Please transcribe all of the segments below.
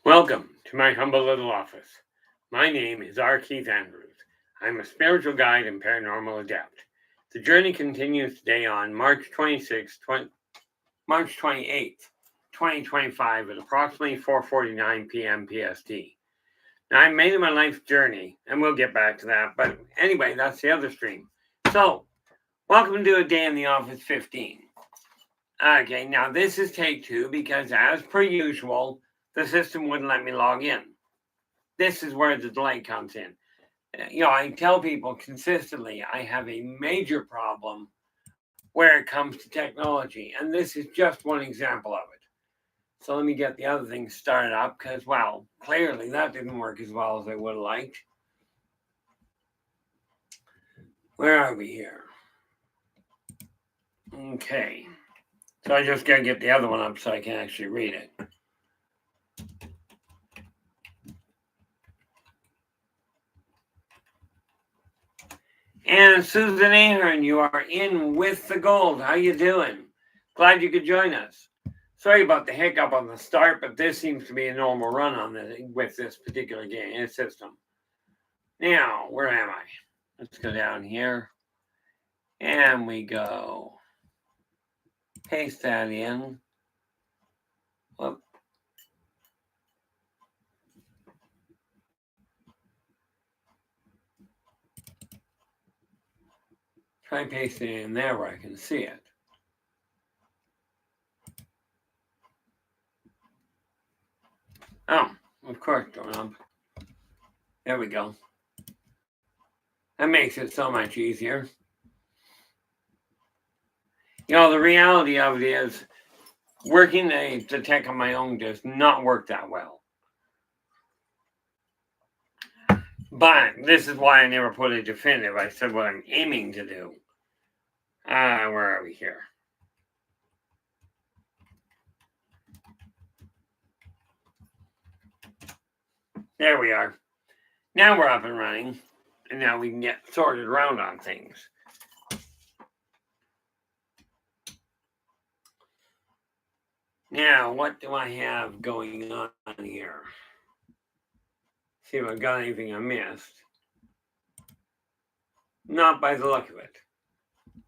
Welcome to my humble little office. My name is R. Keith Andrews. I'm a spiritual guide and paranormal adept. The journey continues today on March 28th, 2025 at approximately 4:49 p.m. PST. Now, I made it my life journey, and we'll get back to that. But anyway, that's the other stream. So, welcome to A Day in the Office 15. Okay, now this is take two because, as per usual, the system wouldn't let me log in. This is where the delay comes in. I tell people consistently I have a major problem where it comes to technology, and this is just one example of it. So let me get the other thing started up because, well, clearly that didn't work as well as I would have liked. Where are we here? Okay. So I just got to get the other one up so I can actually read it. And Susan Ahern, you are in with the gold. How you doing? Glad you could join us. Sorry about the hiccup on the start, but this seems to be a normal run on with this particular game system. Now, where am I? Let's go down here. And we go. Paste that in. Whoop. Try pasting it in there where I can see it. Oh, of course, doorknob. There we go. That makes it so much easier. The reality of it is working the tech on my own does not work that well. But this is why I never put a definitive. I said what I'm aiming to do. Where are we here? There we are. Now we're up and running. And now we can get sorted around on things. Now, what do I have going on here? See if I've got anything I missed. Not by the look of it.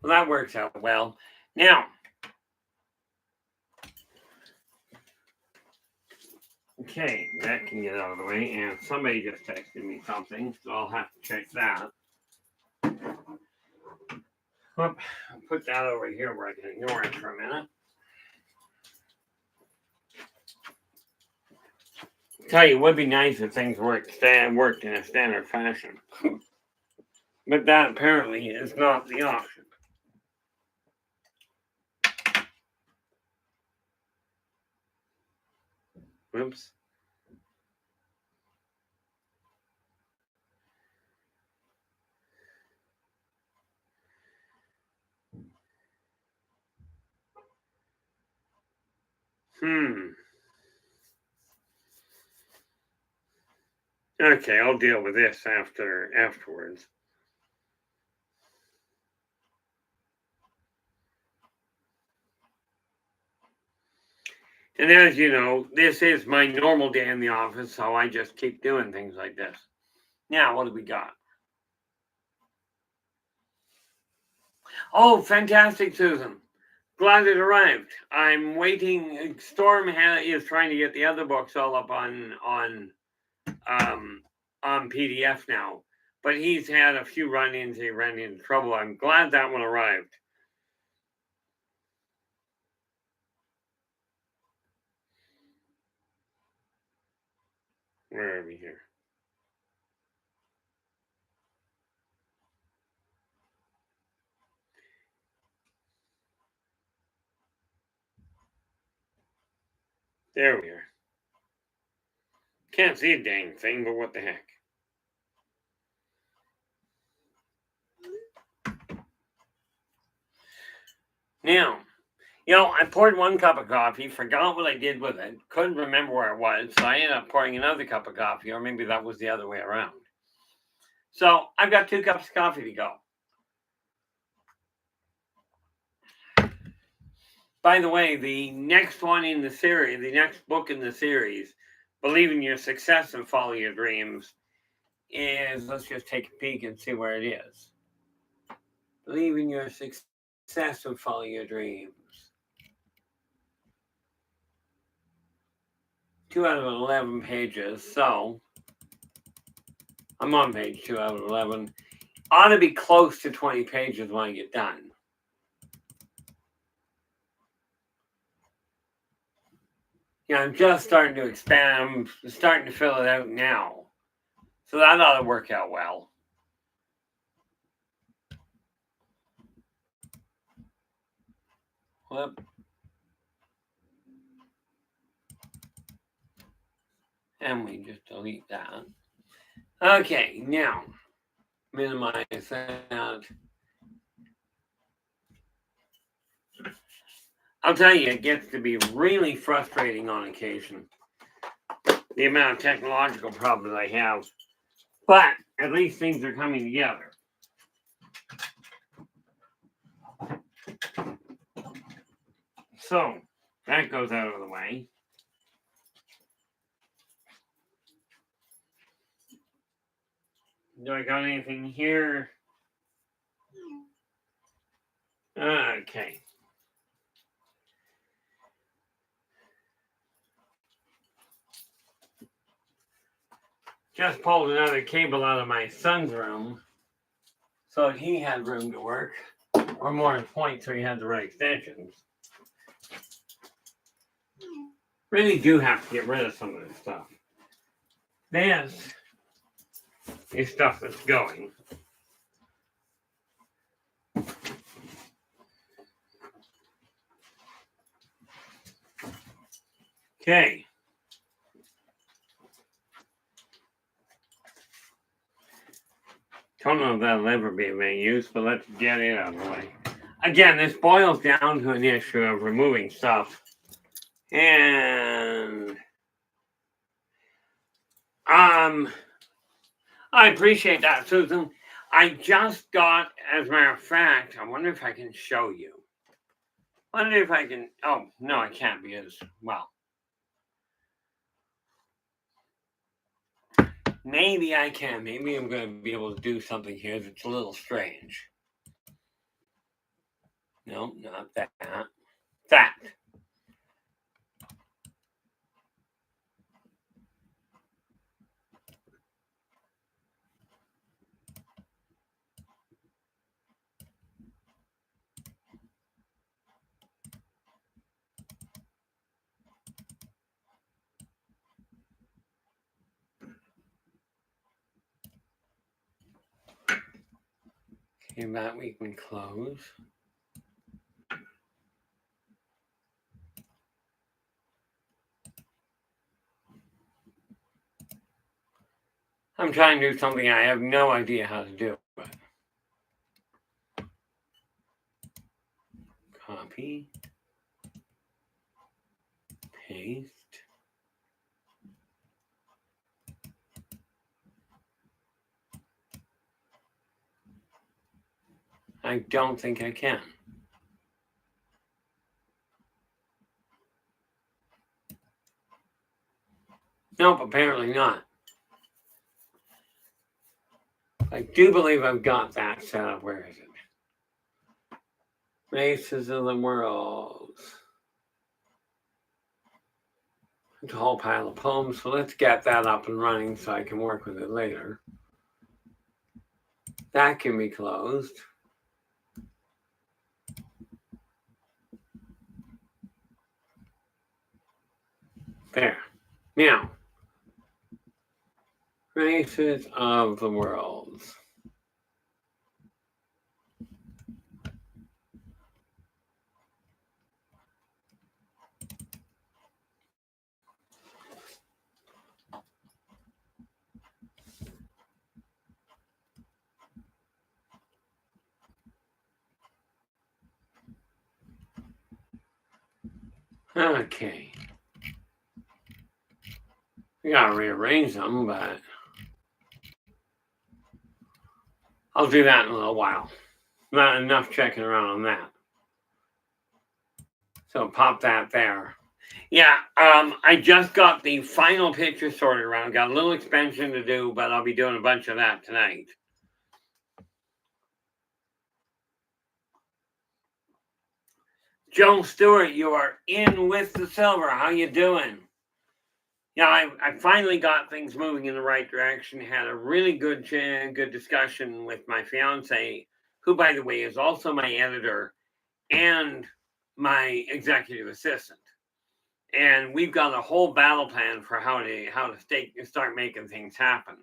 Well, that works out well. Now, okay, that can get out of the way. And somebody just texted me something, so I'll have to check that. I'll put that over here where I can ignore it for a minute. Tell you, it would be nice if things worked in a standard fashion. But that apparently is not the option. Whoops. Okay, I'll deal with this afterwards. And as you know, this is my normal day in the office, so I just keep doing things like this. Now, what do we got? Oh, fantastic, Susan. Glad it arrived. I'm waiting. Storm is trying to get the other books all up on PDF now, but he's had a few run-ins. He ran into trouble. I'm glad that one arrived. Where are we here? There we are. Can't see a dang thing, but what the heck. Now, I poured one cup of coffee, forgot what I did with it, couldn't remember where it was, so I ended up pouring another cup of coffee, or maybe that was the other way around. So I've got 2 cups of coffee to go. By the way, the next one in the series, the next book in the series, believe in your success and follow your dreams is, let's just take a peek and see where it is. Believe in your success and follow your dreams. 2 out of 11 pages, so I'm on page 2 out of 11. Ought to be close to 20 pages when I get done. I'm just starting to expand. I'm starting to fill it out now. So that ought to work out well. Whoop. And we just delete that. Okay, now minimize that. I'll tell you, it gets to be really frustrating on occasion, the amount of technological problems I have. But at least things are coming together. So that goes out of the way. Do I got anything here? Okay. Just pulled another cable out of my son's room so he had room to work, or more to point so he had the right extensions. Really do have to get rid of some of this stuff. This is stuff that's going. Okay. Don't know if that'll ever be of any use, but let's get it out of the way. Again, this boils down to an issue of removing stuff. And I appreciate that, Susan. I just got, as a matter of fact, I wonder if I can show you. I wonder if I can, oh, no, I can't because, well, maybe I can. Maybe I'm going to be able to do something here that's a little strange. No, not that. That. Okay, that we can close. I'm trying to do something I have no idea how to do. Copy. Paste. I don't think I can. Nope, apparently not. I do believe I've got that set up. Where is it? Races of the World. It's a whole pile of poems, so let's get that up and running so I can work with it later. That can be closed. There. Now, Races of the World. Okay. We gotta rearrange them, but I'll do that in a little while. Not enough checking around on that. So pop that there. Yeah, I just got the final picture sorted around. Got a little expansion to do, but I'll be doing a bunch of that tonight. Joe Stewart, you are in with the silver. How you doing? Yeah, I finally got things moving in the right direction. Had a really good discussion with my fiance, who, by the way, is also my editor and my executive assistant. And we've got a whole battle plan for how to start making things happen.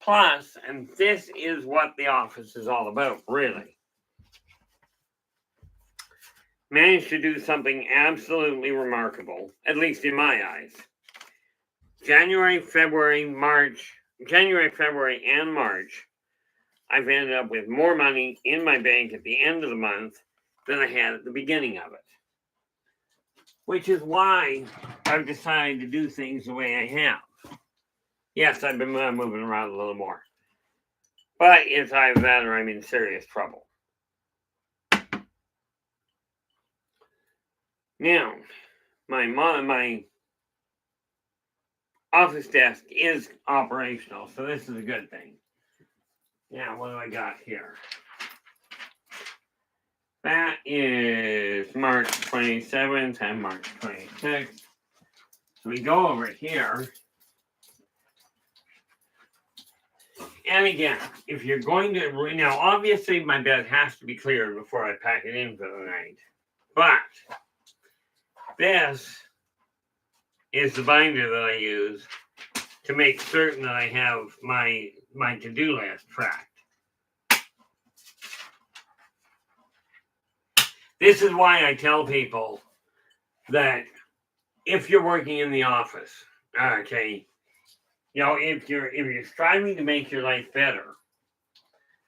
Plus, and this is what the office is all about, really. Managed to do something absolutely remarkable, at least in my eyes. January, February, and March, I've ended up with more money in my bank at the end of the month than I had at the beginning of it. Which is why I've decided to do things the way I have. Yes, I've been moving around a little more. But it's either that or I'm in serious trouble. Now, my office desk is operational, so this is a good thing. Now, what do I got here? That is March 27th and March 26th. So we go over here. And again, if you're going to, now obviously my bed has to be cleared before I pack it in for the night. But this is the binder that I use to make certain that I have my to-do list tracked. This is why I tell people that if you're working in the office, okay, if you're striving to make your life better,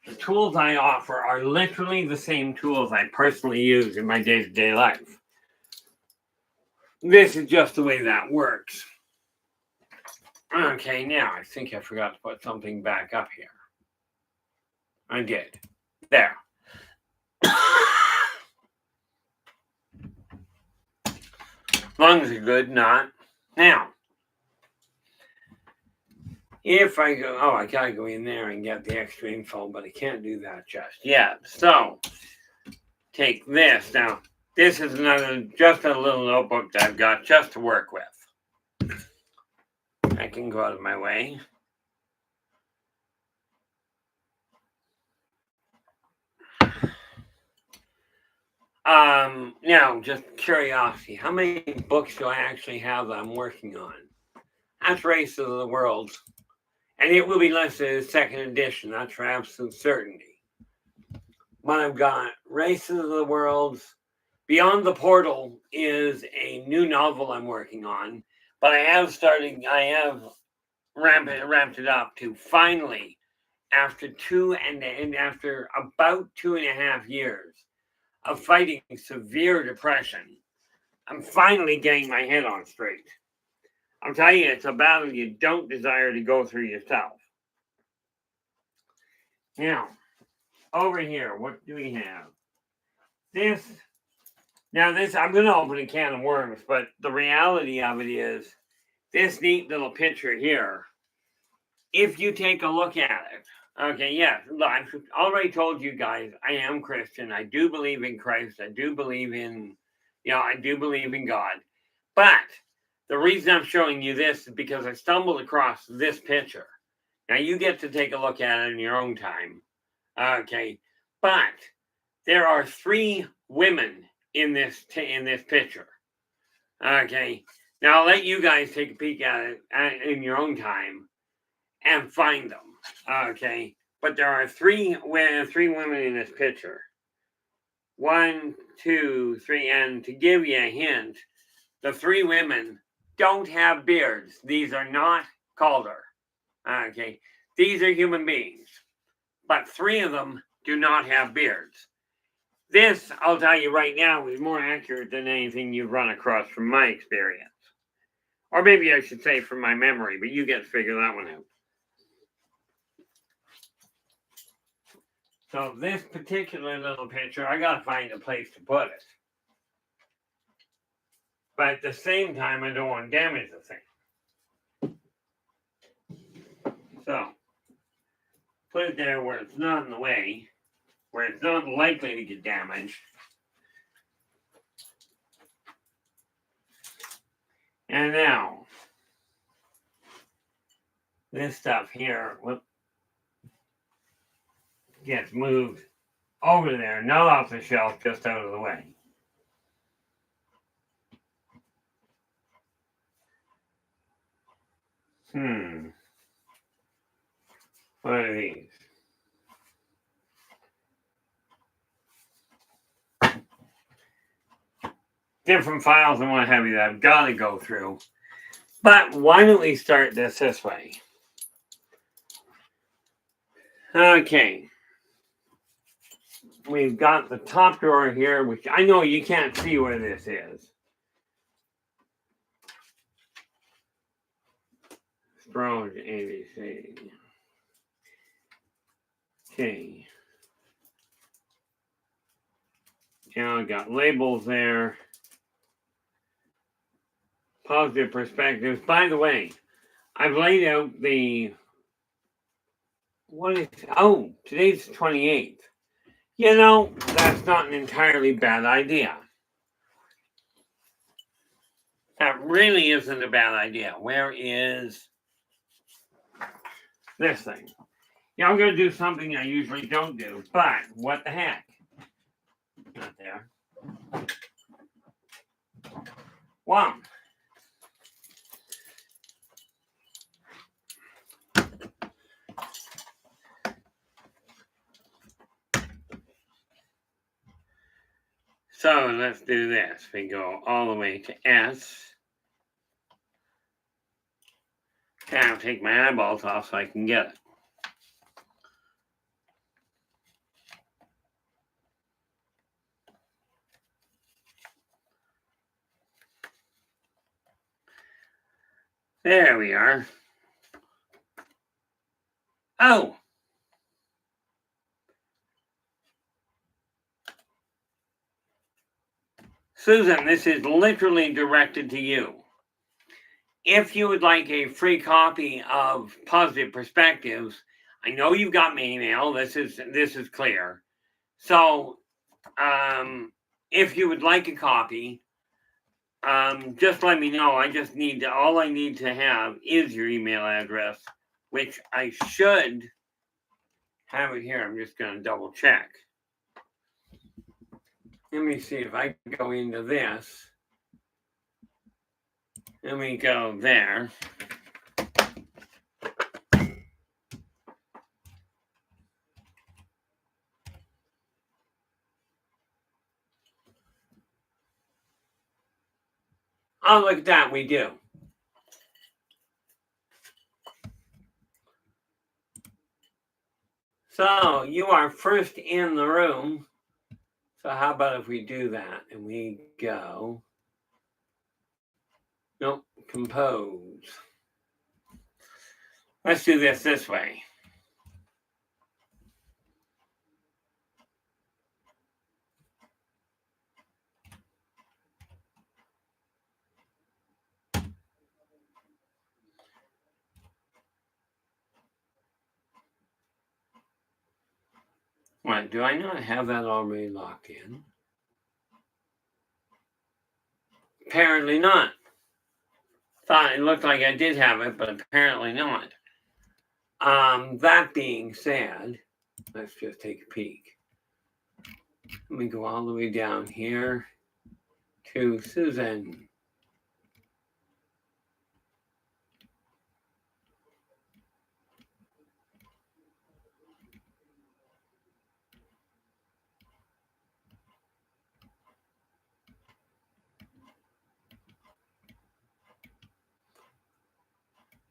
the tools I offer are literally the same tools I personally use in my day-to-day life. This is just the way that works. Okay, now I think I forgot to put something back up here. I did. There. Lungs are good, not. Now, if I go, I gotta go in there and get the extra info, but I can't do that just yet. So, take this. Now, this is just a little notebook that I've got just to work with. I can go out of my way. Now, just curiosity. How many books do I actually have that I'm working on? That's Races of the Worlds. And it will be listed as second edition. That's for absolute certainty. But I've got Races of the Worlds. Beyond the Portal is a new novel I'm working on. But I have ramped it up to finally, after about 2.5 years of fighting severe depression, I'm finally getting my head on straight. I'll tell you, it's a battle you don't desire to go through yourself. Now, over here, what do we have? This, I'm going to open a can of worms, but the reality of it is, this neat little picture here, if you take a look at it, okay, yes, I've already told you guys, I am Christian. I do believe in Christ. I do believe in, I do believe in God. But the reason I'm showing you this is because I stumbled across this picture. Now, you get to take a look at it in your own time. Okay, but there are 3 women in this picture. Okay, now I'll let you guys take a peek at it in your own time and find them. Okay, but there are 3 women in this picture. 1, 2, 3, and to give you a hint, the 3 women don't have beards. These are not Calder. Okay, these are human beings, but 3 of them do not have beards. This, I'll tell you right now, is more accurate than anything you've run across from my experience. Or maybe I should say from my memory, but you get to figure that one out. So this particular little picture, I gotta find a place to put it. But at the same time, I don't want to damage the thing. So, put it there where it's not in the way, where it's not likely to get damaged. And now, this stuff here gets moved over there, not off the shelf, just out of the way. What are these? Different files and what have you that I've got to go through. But why don't we start this way? Okay. We've got the top drawer here, which I know you can't see where this is. Strong ABC. Okay. Now I got labels there. Positive perspectives. By the way, I've laid out today's 28th. You know, that's not an entirely bad idea. That really isn't a bad idea. Where is this thing? Yeah, I'm going to do something I usually don't do, but what the heck? Not there. Wow. So let's do this. We go all the way to S. Okay, I'll take my eyeballs off so I can get it. There we are. Oh! Susan, this is literally directed to you. If you would like a free copy of Positive Perspectives, I know you've got my email. This is clear. So, if you would like a copy, just let me know. All I need to have is your email address, which I should have it here. I'm just going to double check. Let me see if I can go into this. Let me go there. Oh, look at that, we do. So you are first in the room. So how about if we do that and we go, nope, compose. Let's do this way. What, do I not have that already locked in? Apparently not. Thought it looked like I did have it, but apparently not. That being said, let's just take a peek. Let me go all the way down here to Susan.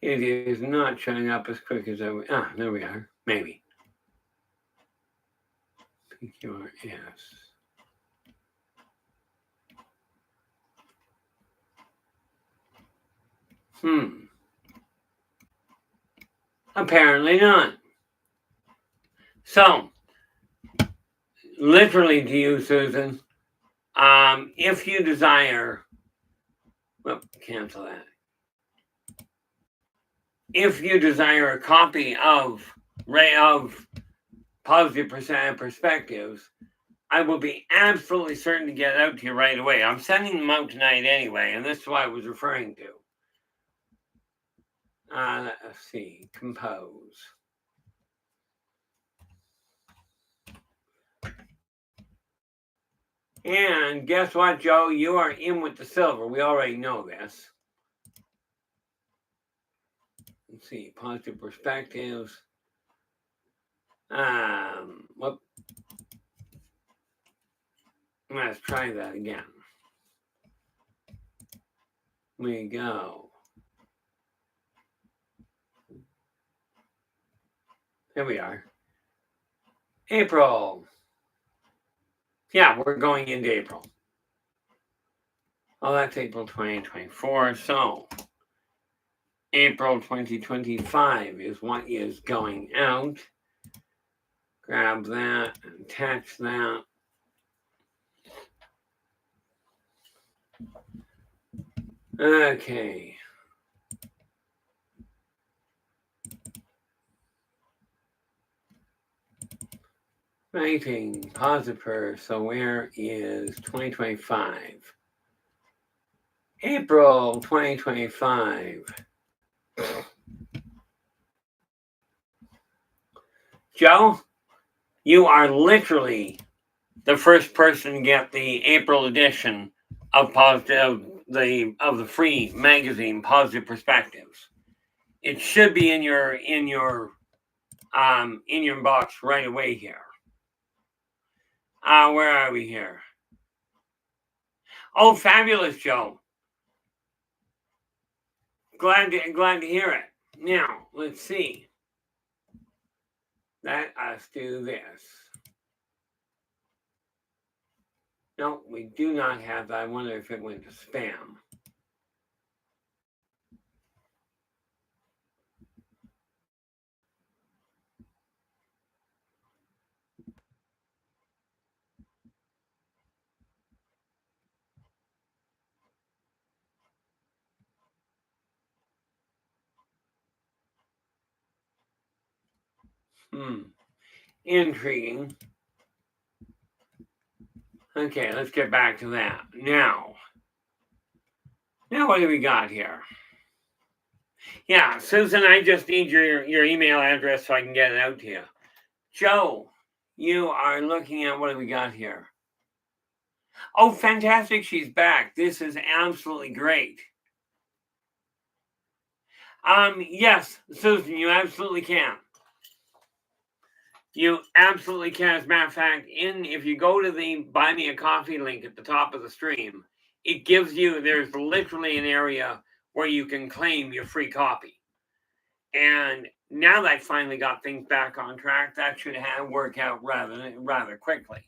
It is not showing up as quick as I would. There we are. Maybe. PQRS. Apparently not. So, literally to you, Susan, if you desire Whoop, cancel that. If you desire a copy of Positive Perspectives, I will be absolutely certain to get it out to you right away. I'm sending them out tonight anyway, and this is what I was referring to. Let's see, compose. And guess what, Joe? You are in with the silver. We already know this. Let's see, Positive Perspectives. Whoop. Let's try that again. We go. Here we are. April. Yeah, we're going into April. Oh, that's April 2024. So, April 2025 is what is going out. Grab that, attach that. Okay. Writing, Positive. So where is 2025? April 2025. Joe, you are literally the first person to get the April edition of the free magazine, Positive Perspectives. It should be in your box right away here. Where are we here? Oh, fabulous, Joe. Glad to hear it. Now, let's see. Let us do this. No, we do not have that. I wonder if it went to spam. Intriguing. Okay, let's get back to that. Now what do we got here? Yeah, Susan, I just need your email address so I can get it out to you. Joe, you are looking at what do we got here? Oh, fantastic, she's back. This is absolutely great. Yes, Susan, you absolutely can. You absolutely can. As a matter of fact, if you go to the Buy Me a Coffee link at the top of the stream, it gives you, there's literally an area where you can claim your free copy. And now that I finally got things back on track, that should work out rather quickly.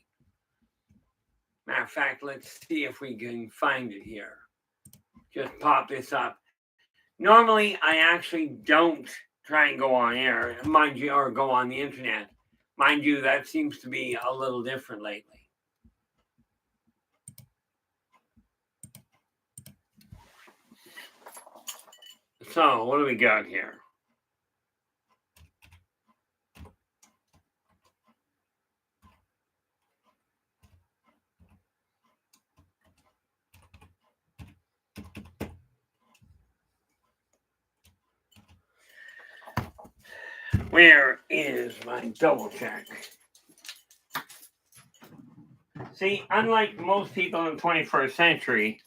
Matter of fact, let's see if we can find it here. Just pop this up. Normally, I actually don't try and go on air, mind you, or go on the internet. Mind you, that seems to be a little different lately. So, what do we got here? Where is my double check? See, unlike most people in the 21st century,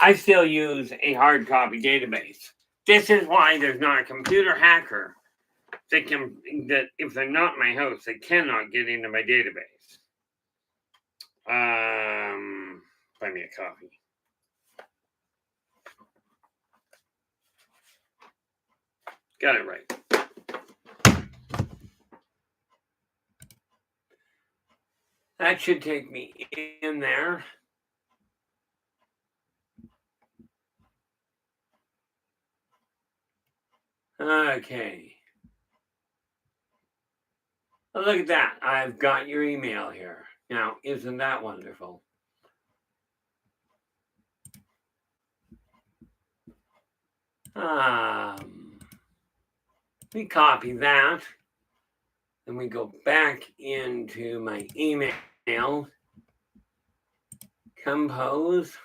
I still use a hard copy database. This is why there's not a computer hacker that if they're not in my house, they cannot get into my database. Buy me a coffee. Got it right. That should take me in there. Okay. Oh, look at that. I've got your email here. Now, isn't that wonderful? We copy that, and we go back into my email, compose,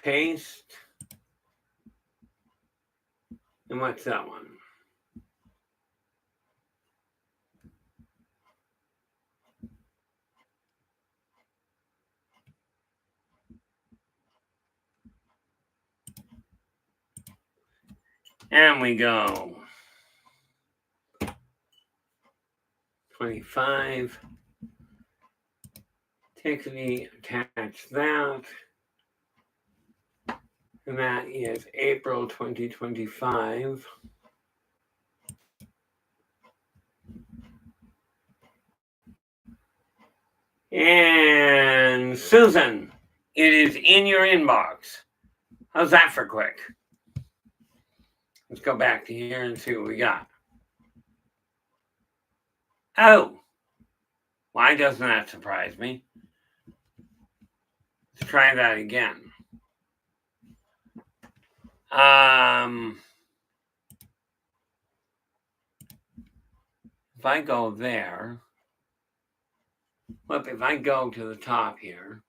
paste, and what's that one? And we go 25. Tickety, attach that. And that is April 2025. And Susan, it is in your inbox. How's that for quick? Let's go back to here and see what we got. Oh, why doesn't that surprise me? Let's try that again. If I go there, look, if I go to the top here,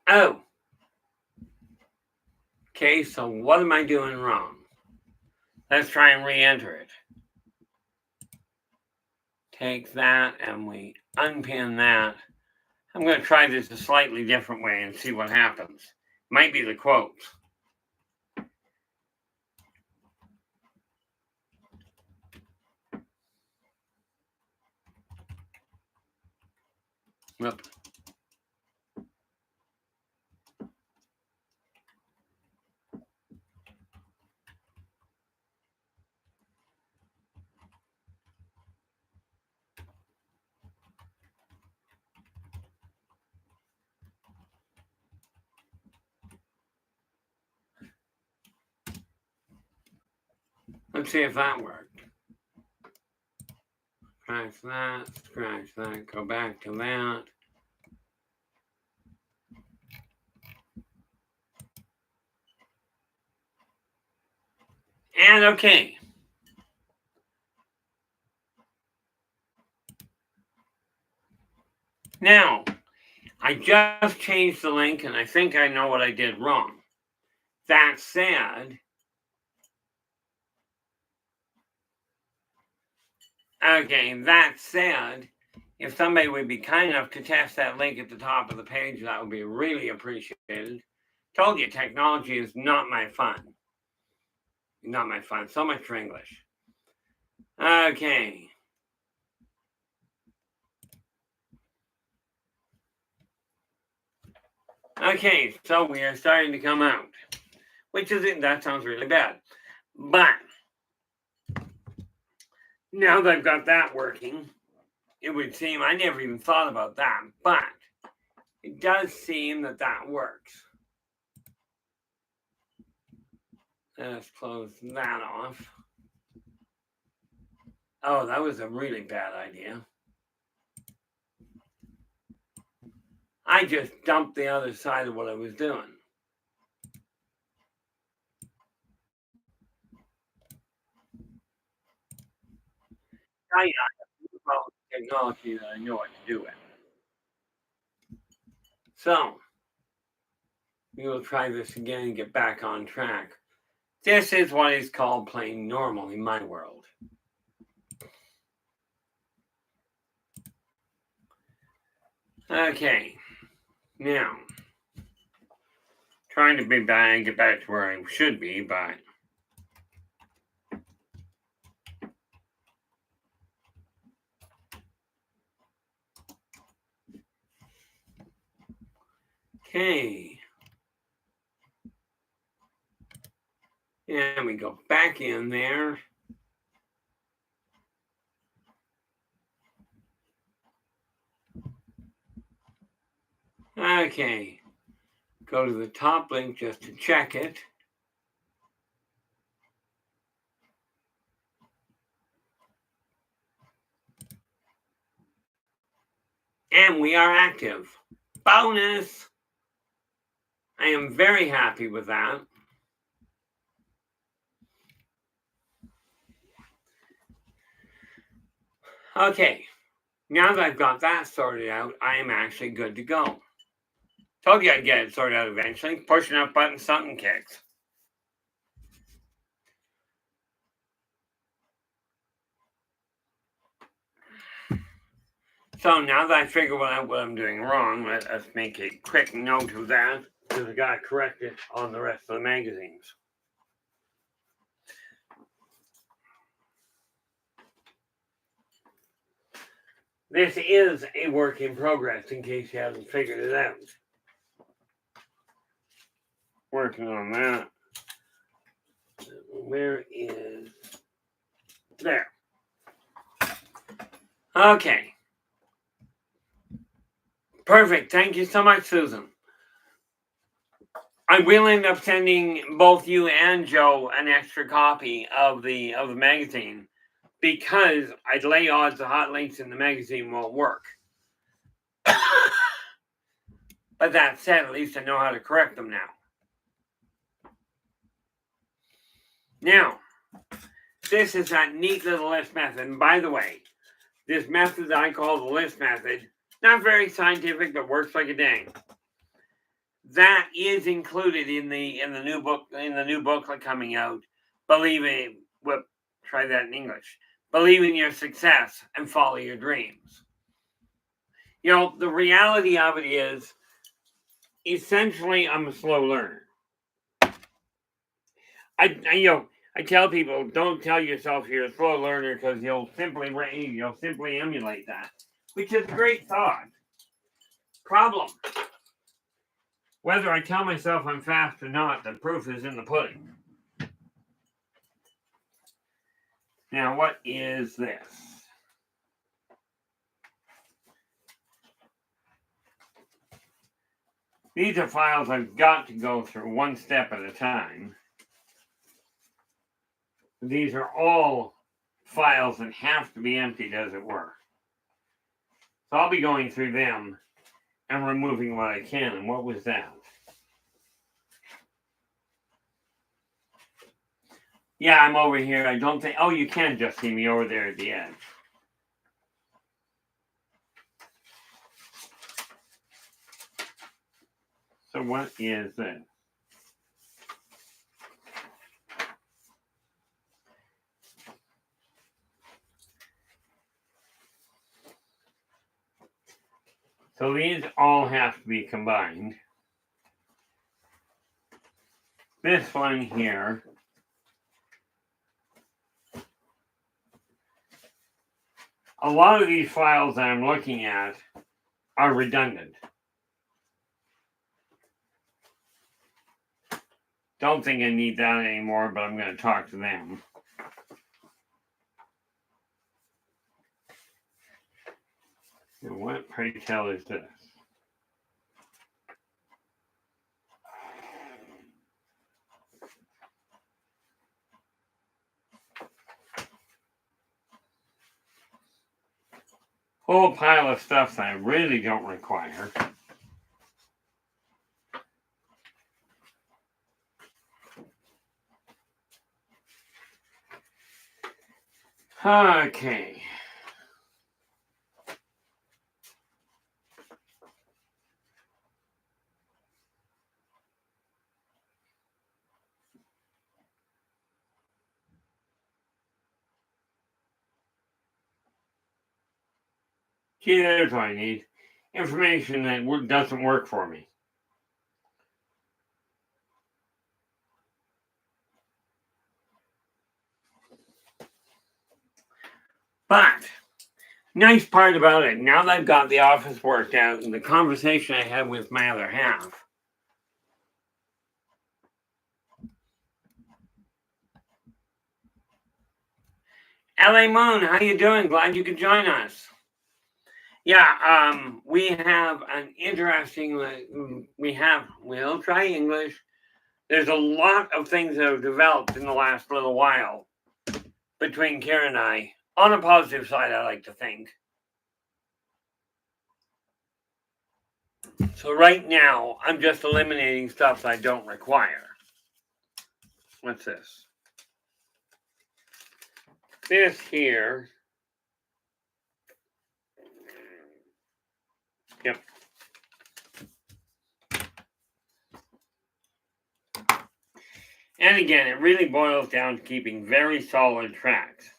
oh, okay, so what am I doing wrong? Let's try and re-enter it. Take that and we unpin that. I'm going to try this a slightly different way and see what happens. Might be the quotes. Whoop. Let's see if that worked. Scratch that, go back to that. And okay. Now, I just changed the link and I think I know what I did wrong. That said, if somebody would be kind enough to test that link at the top of the page, that would be really appreciated. Told you, technology is not my fun. Not my fun. So much for English. Okay. Okay, so we are starting to come out, which is it. That sounds really bad. But now that I've got that working, it would seem, I never even thought about that, but it does seem that that works. Let's close that off. Oh, that was a really bad idea. I just dumped the other side of what I was doing. I have about technology that I know what to do with. So, we will try this again and get back on track. This is what is called playing normal in my world. Okay, now, trying to be back and get back to where I should be, but okay. And we go back in there. Okay. Go to the top link just to check it. And we are active. Bonus! I am very happy with that. Okay, now that I've got that sorted out, I am actually good to go. Told you I'd get it sorted out eventually. Push enough buttons, something kicks. So now that I figured out what I'm doing wrong, let's make a quick note of that, because I got to correct it on the rest of the magazines. This is a work in progress, in case you haven't figured it out. Working on that. Where is... There. Okay. Perfect. Thank you so much, Susan. I will end up sending both you and Joe an extra copy of the magazine, because I'd lay odds the hot links in the magazine won't work. But that said, at least I know how to correct them now. Now, this is that neat little list method. And by the way, this method that I call the list method, not very scientific, but works like a dang. That is included in the new booklet coming out. Try that in English. Believe in your success and follow your dreams. You know, the reality of it is, essentially, I'm a slow learner. I tell people, don't tell yourself you're a slow learner, because you'll simply emulate that, which is a great thought. Problem: whether I tell myself I'm fast or not, the proof is in the pudding. Now, what is this? These are files I've got to go through one step at a time. These are all files that have to be emptied, as it were. So I'll be going through them and removing what I can. And what was that? Yeah, I'm over here. I don't think... Oh, you can just see me over there at the edge. So what is this? So these all have to be combined. This one here, a lot of these files that I'm looking at are redundant. Don't think I need that anymore, but I'm going to talk to them. And what, pray tell, is this? Whole pile of stuff that I really don't require. Okay. See, there's what I need. Information that doesn't work for me. But, nice part about it, now that I've got the office worked out and the conversation I had with my other half, LA Moon, how you doing? Glad you could join us. Yeah, we have an interesting, we'll try English. There's a lot of things that have developed in the last little while between Karen and I, on a positive side, I like to think. So right now, I'm just eliminating stuff I don't require. What's this? This here. Yep. And again, it really boils down to keeping very solid tracks.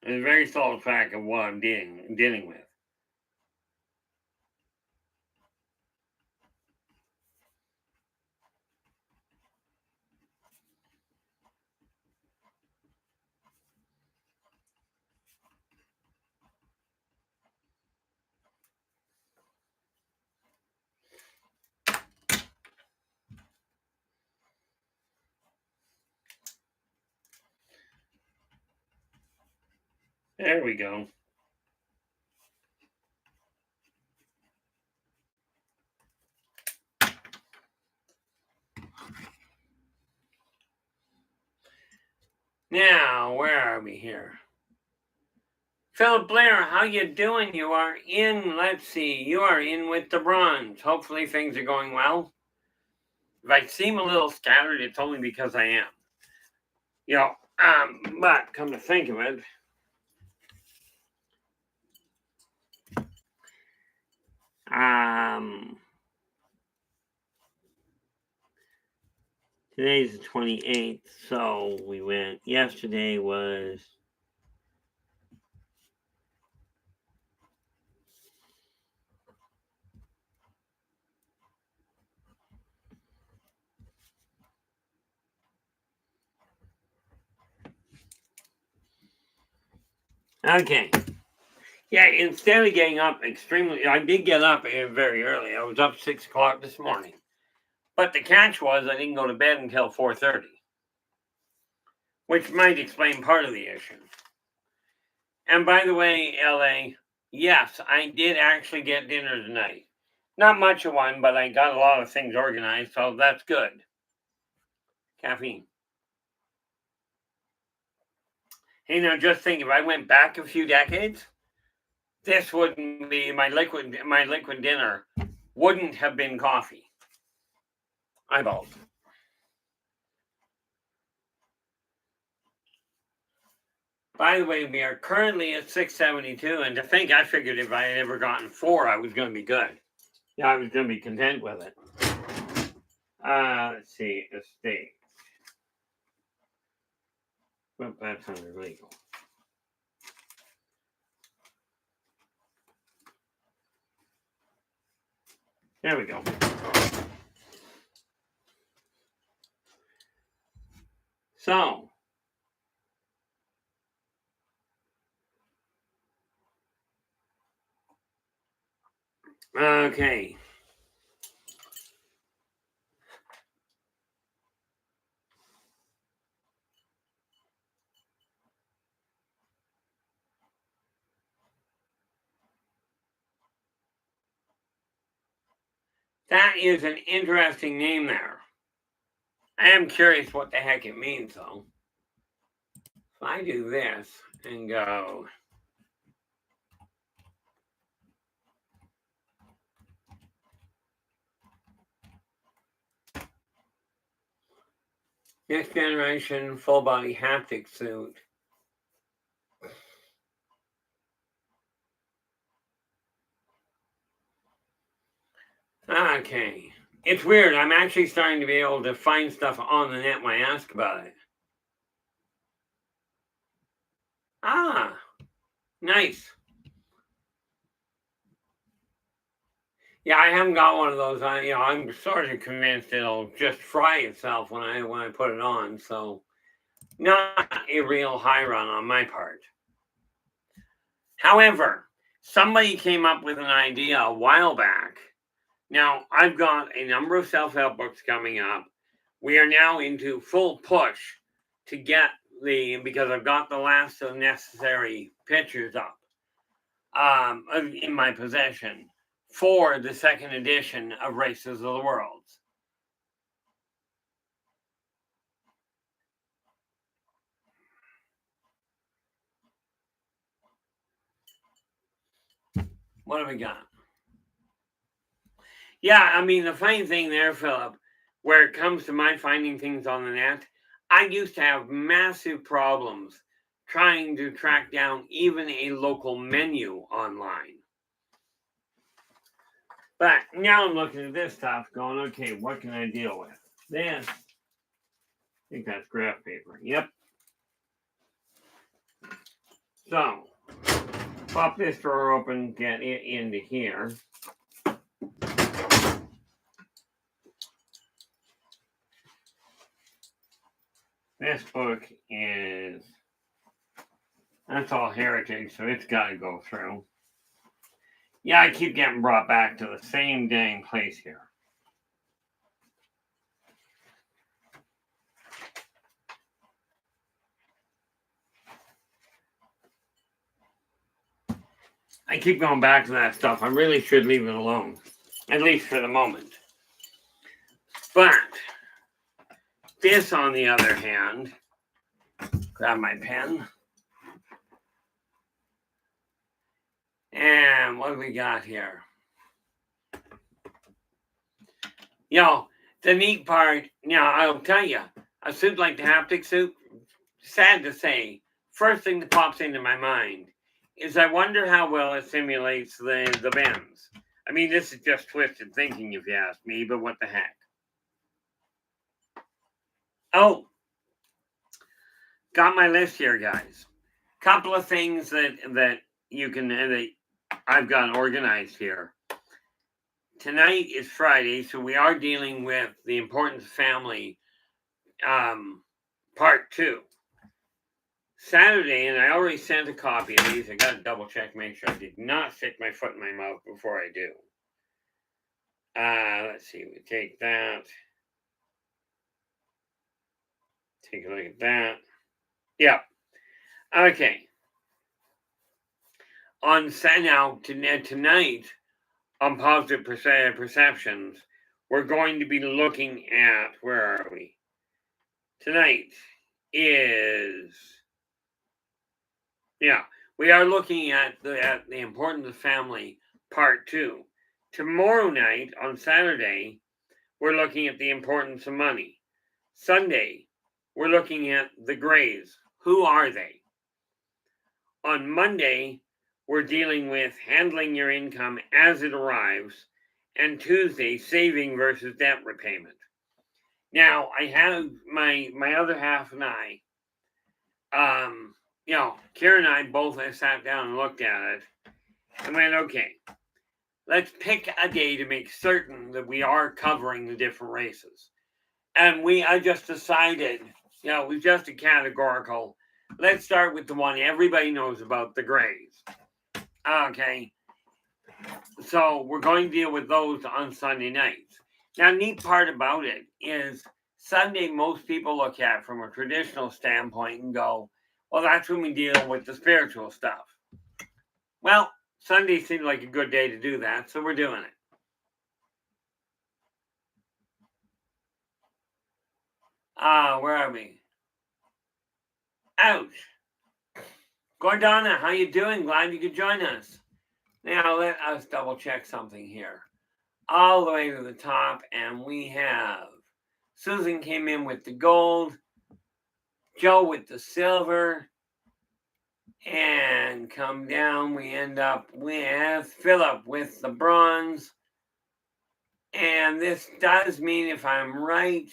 A very solid track of what I'm dealing with. There we go. Now, where are we here? Philip Blair, how you doing? You are in, let's see, you are in with the bronze. Hopefully things are going well. If I seem a little scattered, it's only because I am. But come to think of it, today's the 28th, so we went, yesterday was okay. Yeah, instead of getting up I did get up very early. I was up 6 o'clock this morning. But the catch was I didn't go to bed until 4:30, which might explain part of the issue. And by the way, LA, yes, I did actually get dinner tonight. Not much of one, but I got a lot of things organized, so that's good. Caffeine. Hey, now just think, if I went back a few decades, this wouldn't be my liquid dinner wouldn't have been coffee. Eyeballs. By the way, we are currently at 672, and to think I figured if I had ever gotten 4, I was going to be good. Yeah, I was going to be content with it. Let's see, estate. Well, that's under legal. There we go. So, okay. That is an interesting name there. I am curious what the heck it means, though. If I do this and go, next generation full body haptic suit. Okay. It's weird. I'm actually starting to be able to find stuff on the net when I ask about it. Ah, nice. Yeah, I haven't got one of those. I'm sort of convinced it'll just fry itself when I put it on. So, not a real high run on my part. However, somebody came up with an idea a while back. Now, I've got a number of self-help books coming up. We are now into full push to get because I've got the last of the necessary pictures up in my possession for the second edition of Races of the Worlds. What have we got? Yeah, I mean, the funny thing there, Philip, where it comes to my finding things on the net, I used to have massive problems trying to track down even a local menu online. But now I'm looking at this stuff going, okay, what can I deal with? This, I think that's graph paper. Yep. So, pop this drawer open, get it into here. This book is, that's all heritage, so it's got to go through. Yeah, I keep getting brought back to the same dang place here. I keep going back to that stuff. I really should leave it alone, at least for the moment. But this, on the other hand, grab my pen. And what do we got here? You know, the neat part, I'll tell you, a suit like the haptic suit, sad to say, first thing that pops into my mind is I wonder how well it simulates the bends. I mean, this is just twisted thinking if you ask me, but what the heck. Oh, got my list here, guys. Couple of things that you can, that I've got organized here. Tonight is Friday, so we are dealing with the importance of family, part 2. Saturday, and I already sent a copy of these. I got to double check, make sure I did not stick my foot in my mouth before I do. Let's see, we take that. Take a look at that. Yeah. Okay. Tonight, on positive perceptions, we're going to be looking at, where are we? Tonight is, we are looking at the importance of family, part 2. Tomorrow night, on Saturday, we're looking at the importance of money. Sunday, we're looking at the Greys. Who are they? On Monday, we're dealing with handling your income as it arrives. And Tuesday, saving versus debt repayment. Now, I have my other half and I, Karen and I both have sat down and looked at it and went, okay, let's pick a day to make certain that we are covering the different races. And I just decided, we just a categorical. Let's start with the one everybody knows about, the Greys. Okay. So we're going to deal with those on Sunday nights. Now, neat part about it is Sunday, most people look at from a traditional standpoint and go, well, that's when we deal with the spiritual stuff. Well, Sunday seemed like a good day to do that, so we're doing it. Where are we? Ouch. Gordana, how you doing? Glad you could join us. Now, let us double check something here. All the way to the top, and we have Susan came in with the gold, Joe with the silver, and come down, we end up with Philip with the bronze. And this does mean, if I'm right,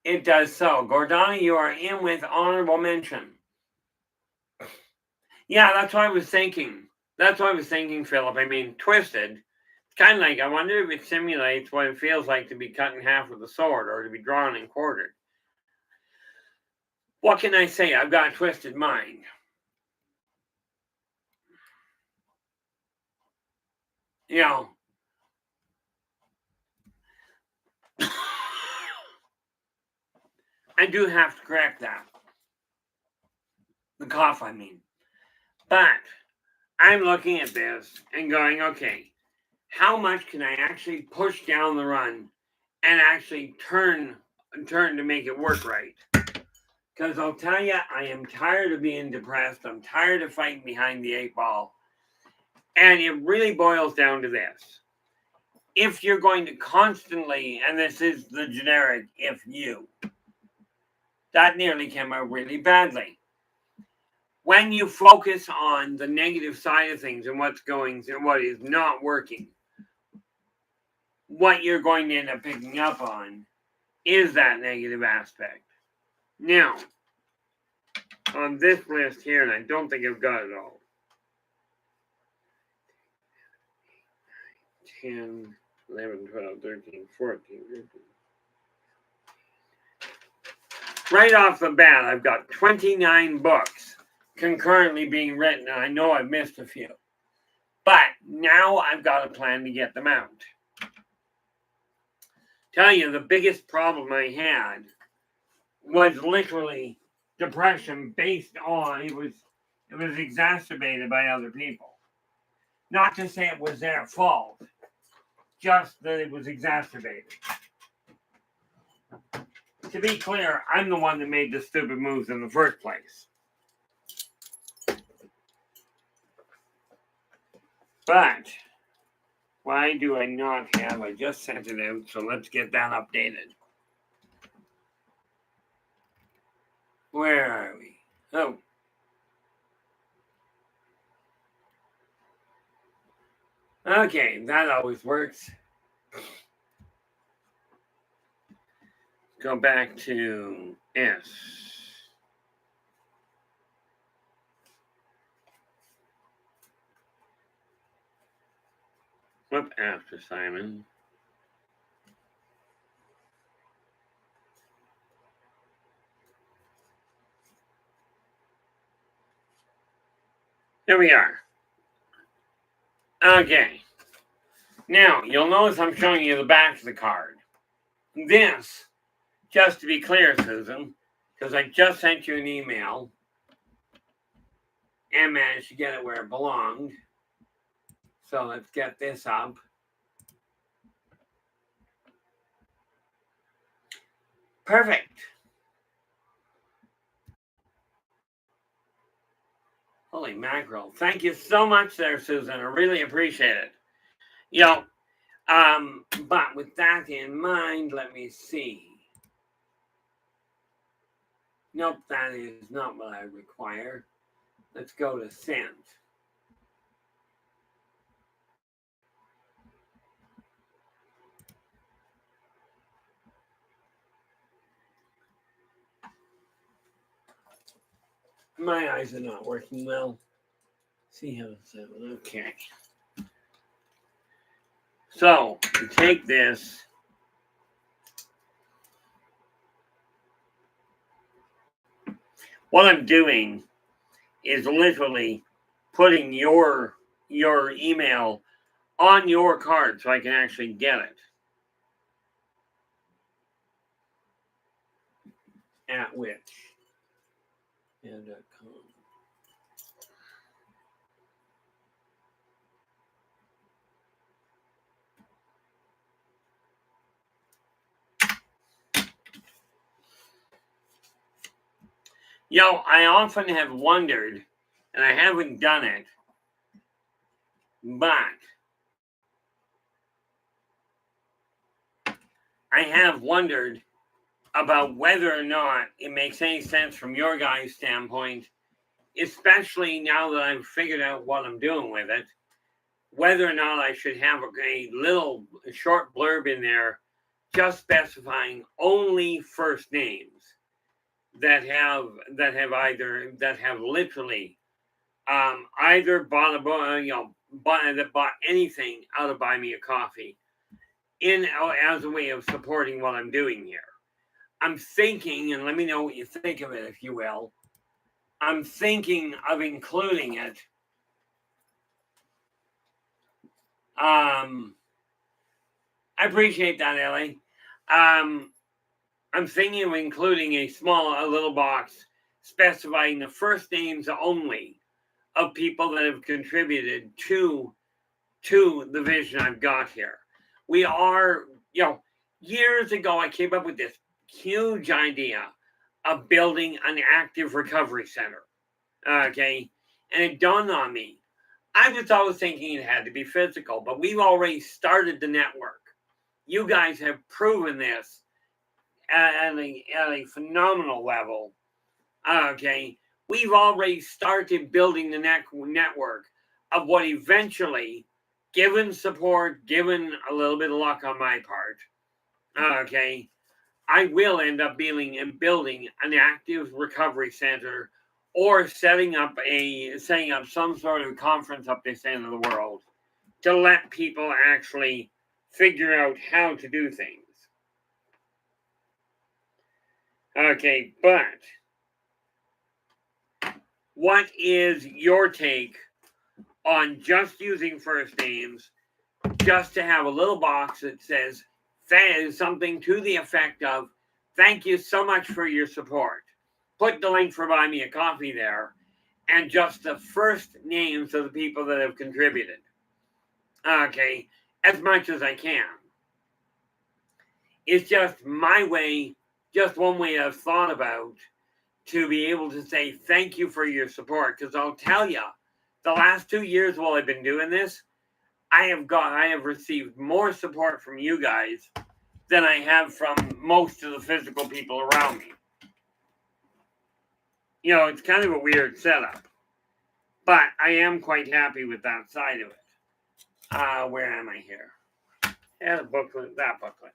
it does so. Gordana, you are in with honorable mention. Yeah, that's what I was thinking. Philip. I mean, twisted. It's kind of like, I wonder if it simulates what it feels like to be cut in half with a sword or to be drawn and quartered. What can I say? I've got a twisted mind. I do have to correct that. The cough, I mean. But I'm looking at this and going, okay, how much can I actually push down the run and actually turn to make it work right? Because I'll tell you, I am tired of being depressed. I'm tired of fighting behind the 8 ball. And it really boils down to this. If you're going to constantly, and this is the generic if you, that nearly came out really badly. When you focus on the negative side of things and what's going and what is not working, what you're going to end up picking up on is that negative aspect. Now, on this list here, and I don't think I've got it all. 10, 11, 12, 13, 14, 15. Right off the bat, I've got 29 books concurrently being written. I know I've missed a few. But now I've got a plan to get them out. Tell you, the biggest problem I had was literally depression based on, it was exacerbated by other people. Not to say it was their fault, just that it was exacerbated. To be clear, I'm the one that made the stupid moves in the first place. But why do I not have? I just sent it out, so let's get that updated. Where are we? Oh. Okay, that always works. Go back to S. Whoop, after Simon. There we are. Okay. Now, you'll notice I'm showing you the back of the card. This, just to be clear, Susan, because I just sent you an email and managed to get it where it belonged. So let's get this up. Perfect. Holy mackerel. Thank you so much there, Susan. I really appreciate it. You know, but with that in mind, let me see. Nope, that is not what I require. Let's go to send. My eyes are not working well. See how it's okay. So you take this. What I'm doing is literally putting your email on your card so I can actually get it. At which and.com. You know, I often have wondered, and I haven't done it, but I have wondered about whether or not it makes any sense from your guys' standpoint, especially now that I've figured out what I'm doing with it, whether or not I should have a little short blurb in there just specifying only first names that have literally either bought a that bought anything out of Buy Me a Coffee as a way of supporting what I'm doing here. I'm thinking, and let me know what you think of it, if you will. I'm thinking of including it. I appreciate that, Ellie. I'm thinking of including a little box specifying the first names only of people that have contributed to the vision I've got here. We are, years ago, I came up with this huge idea of building an active recovery center. Okay. And it dawned on me, I was always thinking it had to be physical, but we've already started the network. You guys have proven this at a phenomenal level. Okay, we've already started building the network of what eventually, given support, given a little bit of luck on my part, okay, I will end up building an active recovery center or setting up some sort of conference up this end of the world to let people actually figure out how to do things. Okay, but what is your take on just using first names, just to have a little box that says something to the effect of, thank you so much for your support. Put the link for Buy Me a Coffee there, and just the first names of the people that have contributed. Okay, as much as I can. It's just my way, just one way I've thought about to be able to say thank you for your support. Because I'll tell you, the last 2 years while I've been doing this, I have received more support from you guys than I have from most of the physical people around me. You know, it's kind of a weird setup, but I am quite happy with that side of it. Where am I here? Yeah, the booklet, that booklet.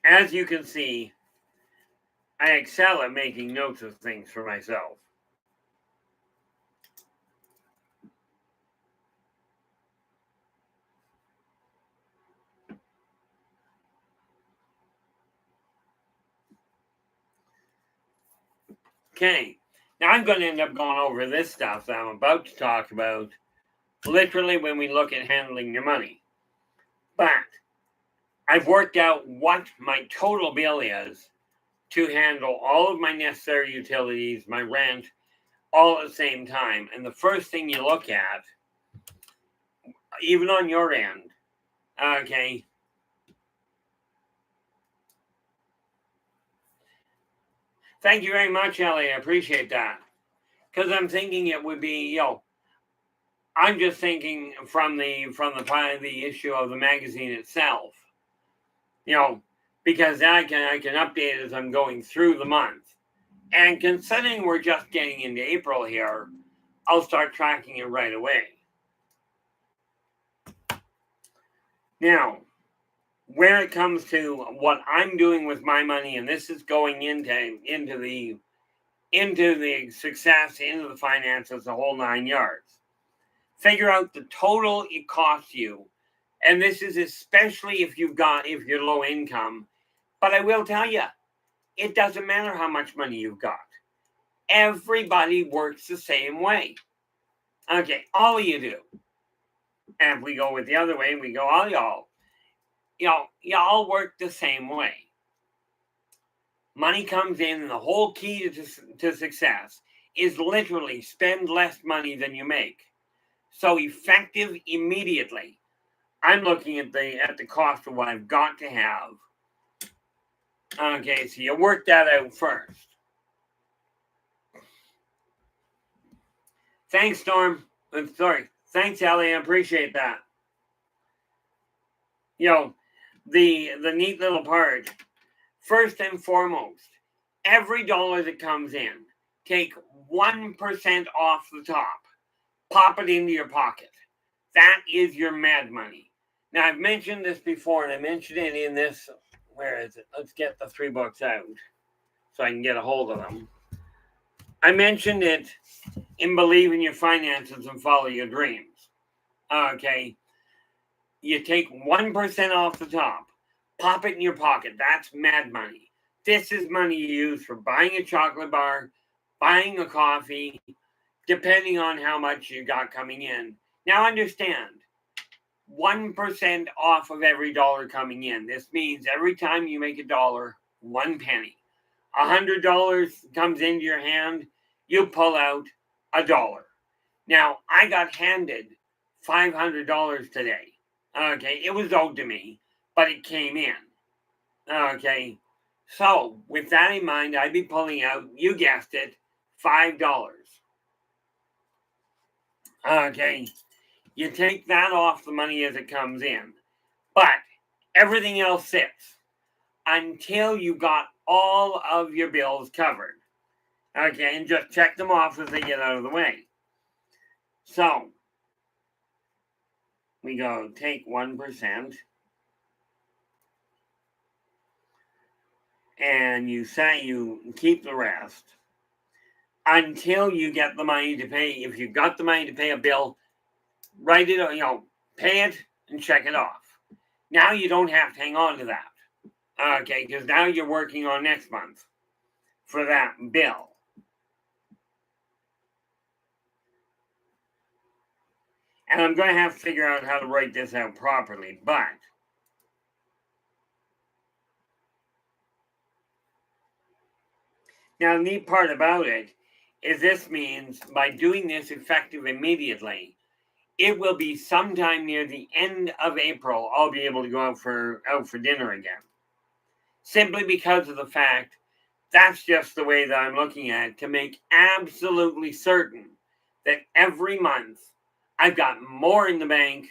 As you can see, I excel at making notes of things for myself. Okay, now I'm going to end up going over this stuff that I'm about to talk about literally when we look at handling your money. But I've worked out what my total bill is to handle all of my necessary utilities, my rent, all at the same time. And the first thing you look at, even on your end, okay, thank you very much, Ellie. I appreciate that. Because I'm thinking it would be, you know, I'm just thinking from the issue of the magazine itself, you know, because I can update it as I'm going through the month. And considering we're just getting into April here, I'll start tracking it right away. Now, where it comes to what I'm doing with my money, and this is going into the success, into the finances, the whole 9 yards. Figure out the total it costs you, and this is especially if you're low income. But I will tell you, it doesn't matter how much money you've got. Everybody works the same way. Okay, all of you do. And if we go with the other way, we go all y'all. Y'all work the same way. Money comes in, and the whole key to success is literally spend less money than you make. So effective immediately. I'm looking at the cost of what I've got to have. Okay, so you work that out first. Thanks, Storm. Sorry. Thanks, Ellie. I appreciate that. You know, the neat little part. First and foremost, every dollar that comes in, take 1% off the top. Pop it into your pocket. That is your mad money. Now, I've mentioned this before, and I mentioned it in this. Where is it? Let's get the 3 books out so I can get a hold of them. I mentioned it in Believe in Your Finances and Follow Your Dreams. Okay. You take 1% off the top, pop it in your pocket. That's mad money. This is money you use for buying a chocolate bar, buying a coffee, depending on how much you got coming in. Now understand, 1% off of every dollar coming in. This means every time you make $1, 1 penny. $100 comes into your hand, you pull out $1. Now, I got handed $500 today. Okay, it was owed to me, but it came in. Okay, So, with that in mind, I'd be pulling out, you guessed it, $5. Okay, you take that off the money as it comes in, but everything else sits until you got all of your bills covered. Okay, and just check them off as they get out of the way. So, we go take 1%, and you say you keep the rest until you get the money to pay. If you got the money to pay a bill, write it, pay it and check it off. Now you don't have to hang on to that. Okay, because now you're working on next month for that bill. And I'm going to have to figure out how to write this out properly, but now the neat part about it is this means by doing this effective immediately, it will be sometime near the end of April I'll be able to go out for dinner again. Simply because of the fact that's just the way that I'm looking at it, to make absolutely certain that every month I've got more in the bank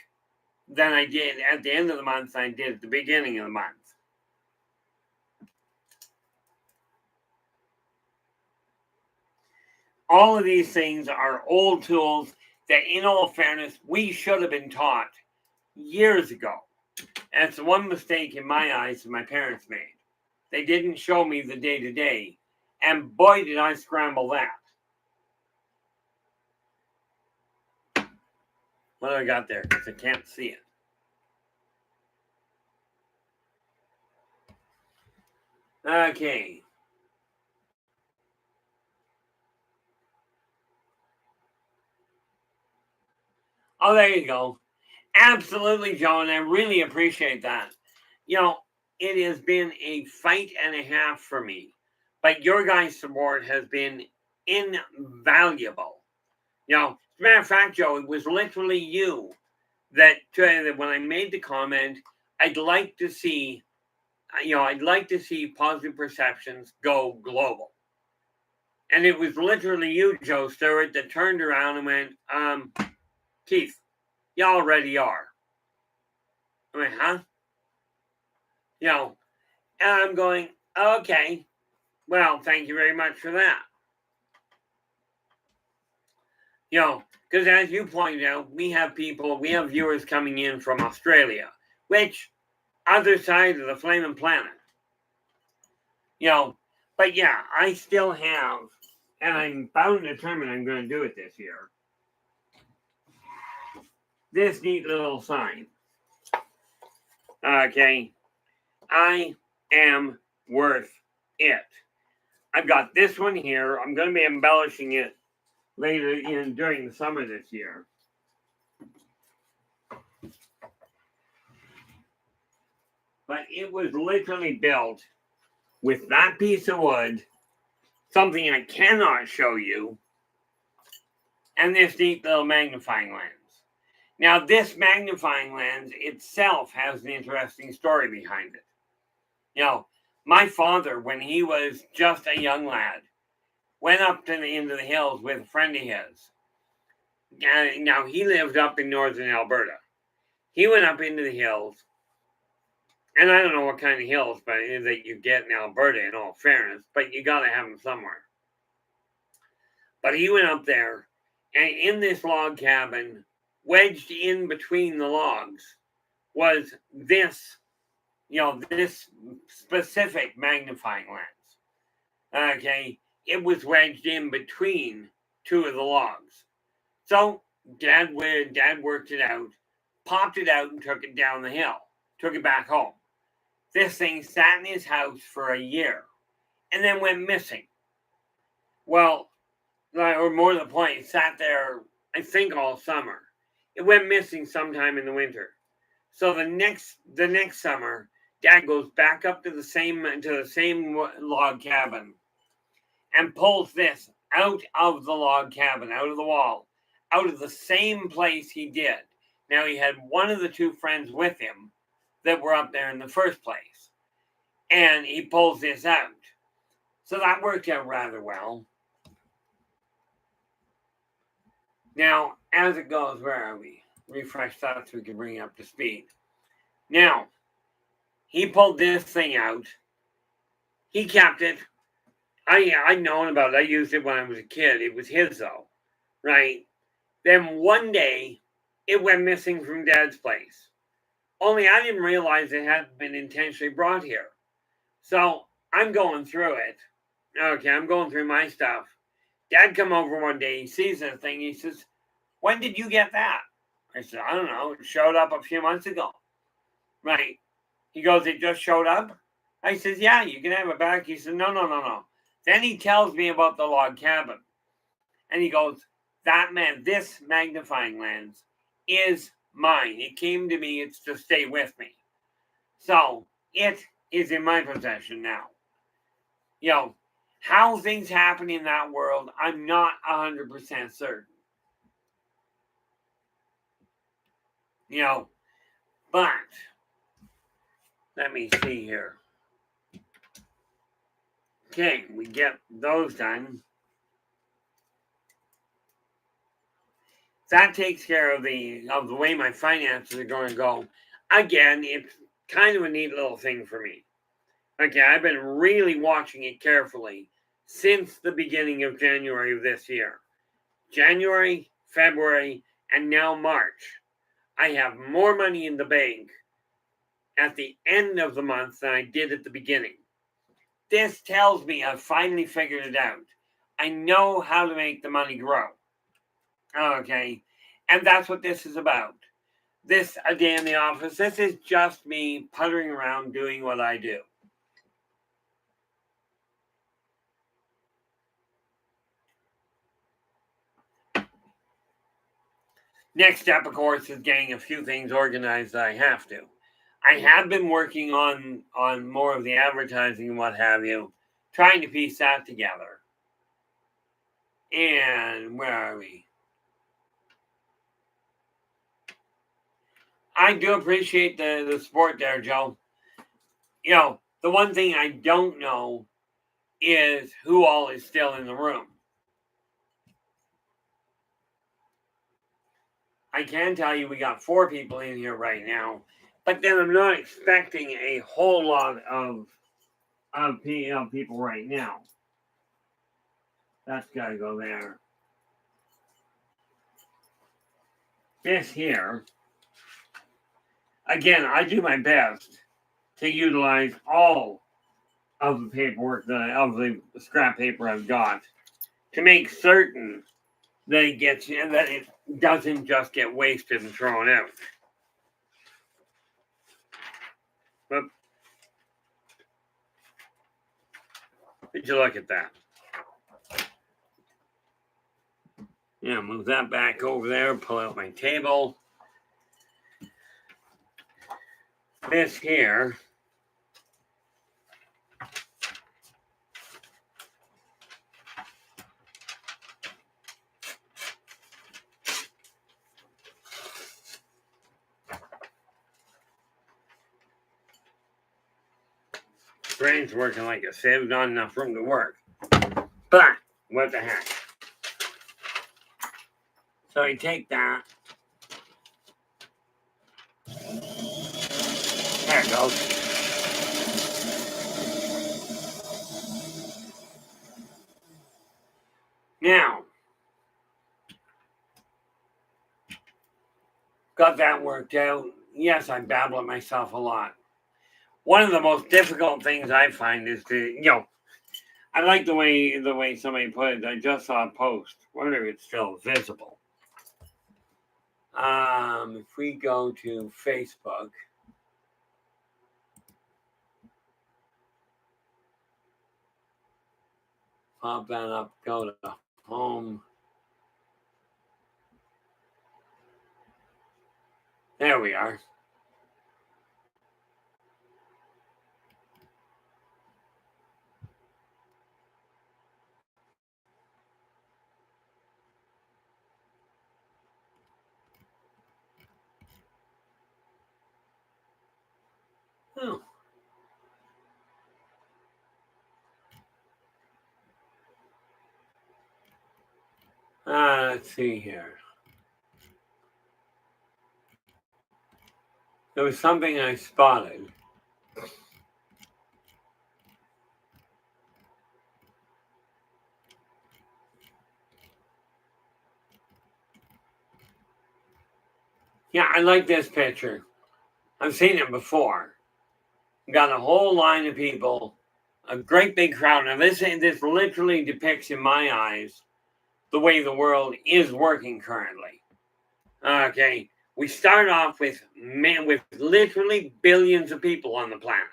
than I did at the end of the month than I did at the beginning of the month. All of these things are old tools that, in all fairness, we should have been taught years ago. And it's the one mistake in my eyes that my parents made. They didn't show me the day-to-day. And boy, did I scramble that. What do I got there? Because I can't see it. Okay. Oh, there you go. Absolutely, Joe, and I really appreciate that. It has been a fight and a half for me, but your guys' support has been invaluable. As a matter of fact, Joe, it was literally you that when I made the comment, I'd like to see positive perceptions go global. And it was literally you, Joe Stewart, that turned around and went, Keith, you already are. I went, huh? And I'm going, okay, well, thank you very much for that. Because as you pointed out, we have viewers coming in from Australia, which other side of the flaming planet. But yeah, I still have, and I'm bound and determined I'm going to do it this year, this neat little sign. Okay, I am worth it. I've got this one here. I'm going to be embellishing it later during the summer this year. But it was literally built with that piece of wood, something I cannot show you, and this neat little magnifying lens. Now, this magnifying lens itself has an interesting story behind it. My father, when he was just a young lad, went up into the hills with a friend of his. Now, he lived up in northern Alberta. He went up into the hills, and I don't know what kind of hills that you get in Alberta, in all fairness, but you got to have them somewhere. But he went up there, and in this log cabin, wedged in between the logs, was this specific magnifying lens. Okay, it was wedged in between two of the logs. So Dad worked it out, popped it out, and took it down the hill, took it back home. This thing sat in his house for a year, and then went missing. Well, or more to the point, it sat there, I think, all summer. It went missing sometime in the winter. So the next summer, Dad goes back up to the same log cabin and pulls this out of the log cabin, out of the wall, out of the same place he did. Now, he had one of the two friends with him that were up there in the first place. And he pulls this out. So that worked out rather well. Now, as it goes, where are we? Refresh that so we can bring it up to speed. Now, he pulled this thing out. He kept it. I'd known about it. I used it when I was a kid. It was his, though, right? Then one day, it went missing from Dad's place. Only I didn't realize it hadn't been intentionally brought here. So I'm going through it. Okay, I'm going through my stuff. Dad come over one day. He sees the thing. He says, "When did you get that?" I said, "I don't know. It showed up a few months ago." Right. He goes, "It just showed up?" I says, "Yeah, you can have it back." He says, No. Then he tells me about the log cabin. And he goes, this magnifying lens is mine. It came to me. It's to stay with me. So it is in my possession now. You know, how things happen in that world, I'm not 100% certain. You know, but let me see here. Okay, we get those done. That takes care of the way my finances are going to go. Again, it's kind of a neat little thing for me. Okay, I've been really watching it carefully since the beginning of January of this year. January, February, and now March. I have more money in the bank at the end of the month than I did at the beginning. This tells me I've finally figured it out. I know how to make the money grow. Okay, and that's what this is about. This a day in the office, this is just me puttering around doing what I do. Next step, of course, is getting a few things organized that I have to. I have been working on more of the advertising and what have you, trying to piece that together. And where are we? I do appreciate the support there, Joe. You know, the one thing I don't know is who all is still in the room. I can tell you we got 4 people in here right now, but then I'm not expecting a whole lot of people right now. That's got to go there. This here, again, I do my best to utilize all of the paperwork of the scrap paper I've got to make certain that it gets and that it doesn't just get wasted and thrown out. But would you look at that? Yeah, move that back over there, pull out my table. This here. Brain's working like a sieve, not enough room to work. But what the heck? So I take that. There it goes. Now, got that worked out. Yes, I babble at myself a lot. One of the most difficult things I find is to, I like the way somebody put it. I just saw a post. Wonder if it's still visible. If we go to Facebook, pop that up, go to home. There we are. Oh. Let's see here. There was something I spotted. Yeah, I like this picture. I've seen it before. You got a whole line of people, a great big crowd. Now this literally depicts in my eyes the way the world is working currently. Okay, we start off with literally billions of people on the planet.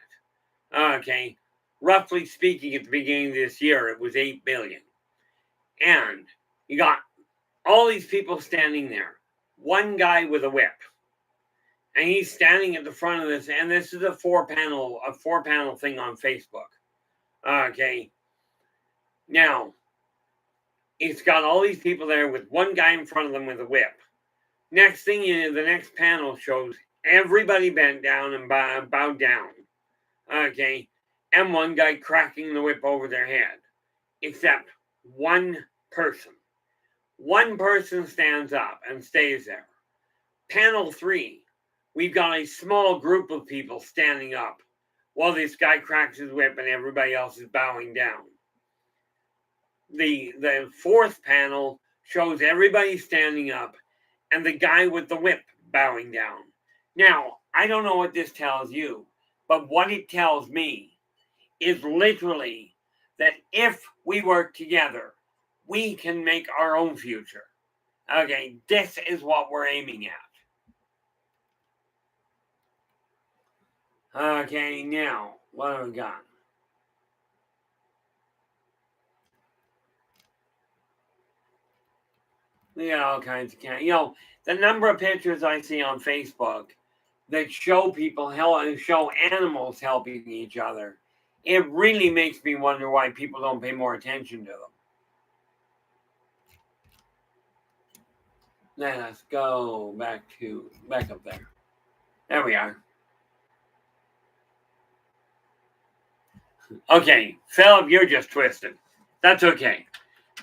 Okay, roughly speaking, at the beginning of this year, it was 8 billion, and you got all these people standing there. One guy with a whip, and he's standing at the front of this, and this is a four panel thing on Facebook. Okay, now it's got all these people there with one guy in front of them with a whip. Next thing you know, the next panel shows everybody bent down and bowed down. Okay, and one guy cracking the whip over their head, except one person. One person stands up and stays there. Panel 3, we've got a small group of people standing up while this guy cracks his whip and everybody else is bowing down. The fourth panel shows everybody standing up and the guy with the whip bowing down. Now, I don't know what this tells you, but what it tells me is literally that if we work together, we can make our own future. Okay, this is what we're aiming at. Okay, now, what have we got? We got all kinds of the number of pictures I see on Facebook that show show animals helping each other, it really makes me wonder why people don't pay more attention to them. Let us go back up there. There we are. Okay, Philip, you're just twisted. That's okay.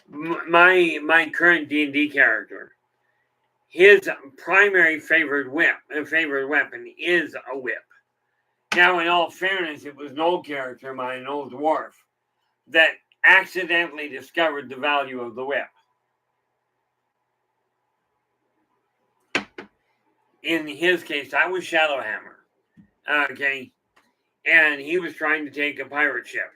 My current D&D character, his primary favorite weapon is a whip. Now, in all fairness, it was an old character, an old dwarf, that accidentally discovered the value of the whip. In his case, I was Shadowhammer. Okay. And he was trying to take a pirate ship.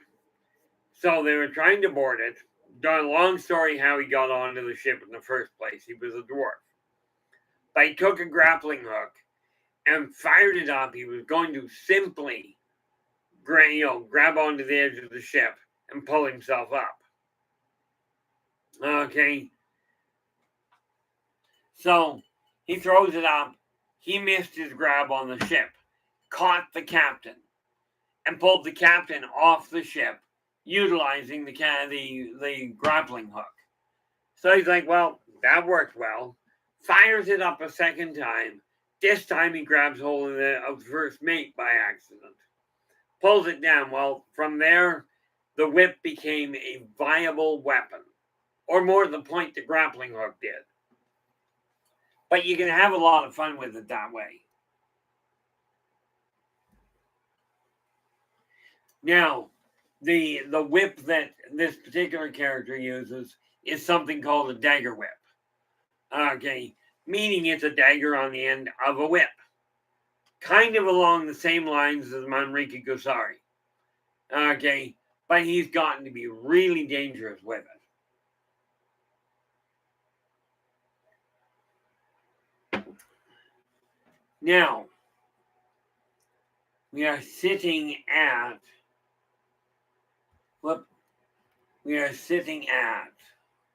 So they were trying to board it. Done long story how he got onto the ship in the first place. He was a dwarf. But he took a grappling hook and fired it up. He was going to simply grab onto the edge of the ship and pull himself up. Okay. So he throws it up. He missed his grab on the ship, caught the captain, and pulled the captain off the ship, utilizing the grappling hook. So he's like, well, that worked well. Fires it up a second time. This time he grabs hold of the first mate by accident. Pulls it down. Well, from there, the whip became a viable weapon. Or more to the point, the grappling hook did. But you can have a lot of fun with it that way. Now, the whip that this particular character uses is something called a dagger whip. Okay, meaning it's a dagger on the end of a whip. Kind of along the same lines as Manriki Gosari. Okay, but he's gotten to be really dangerous with it. Now, we are sitting at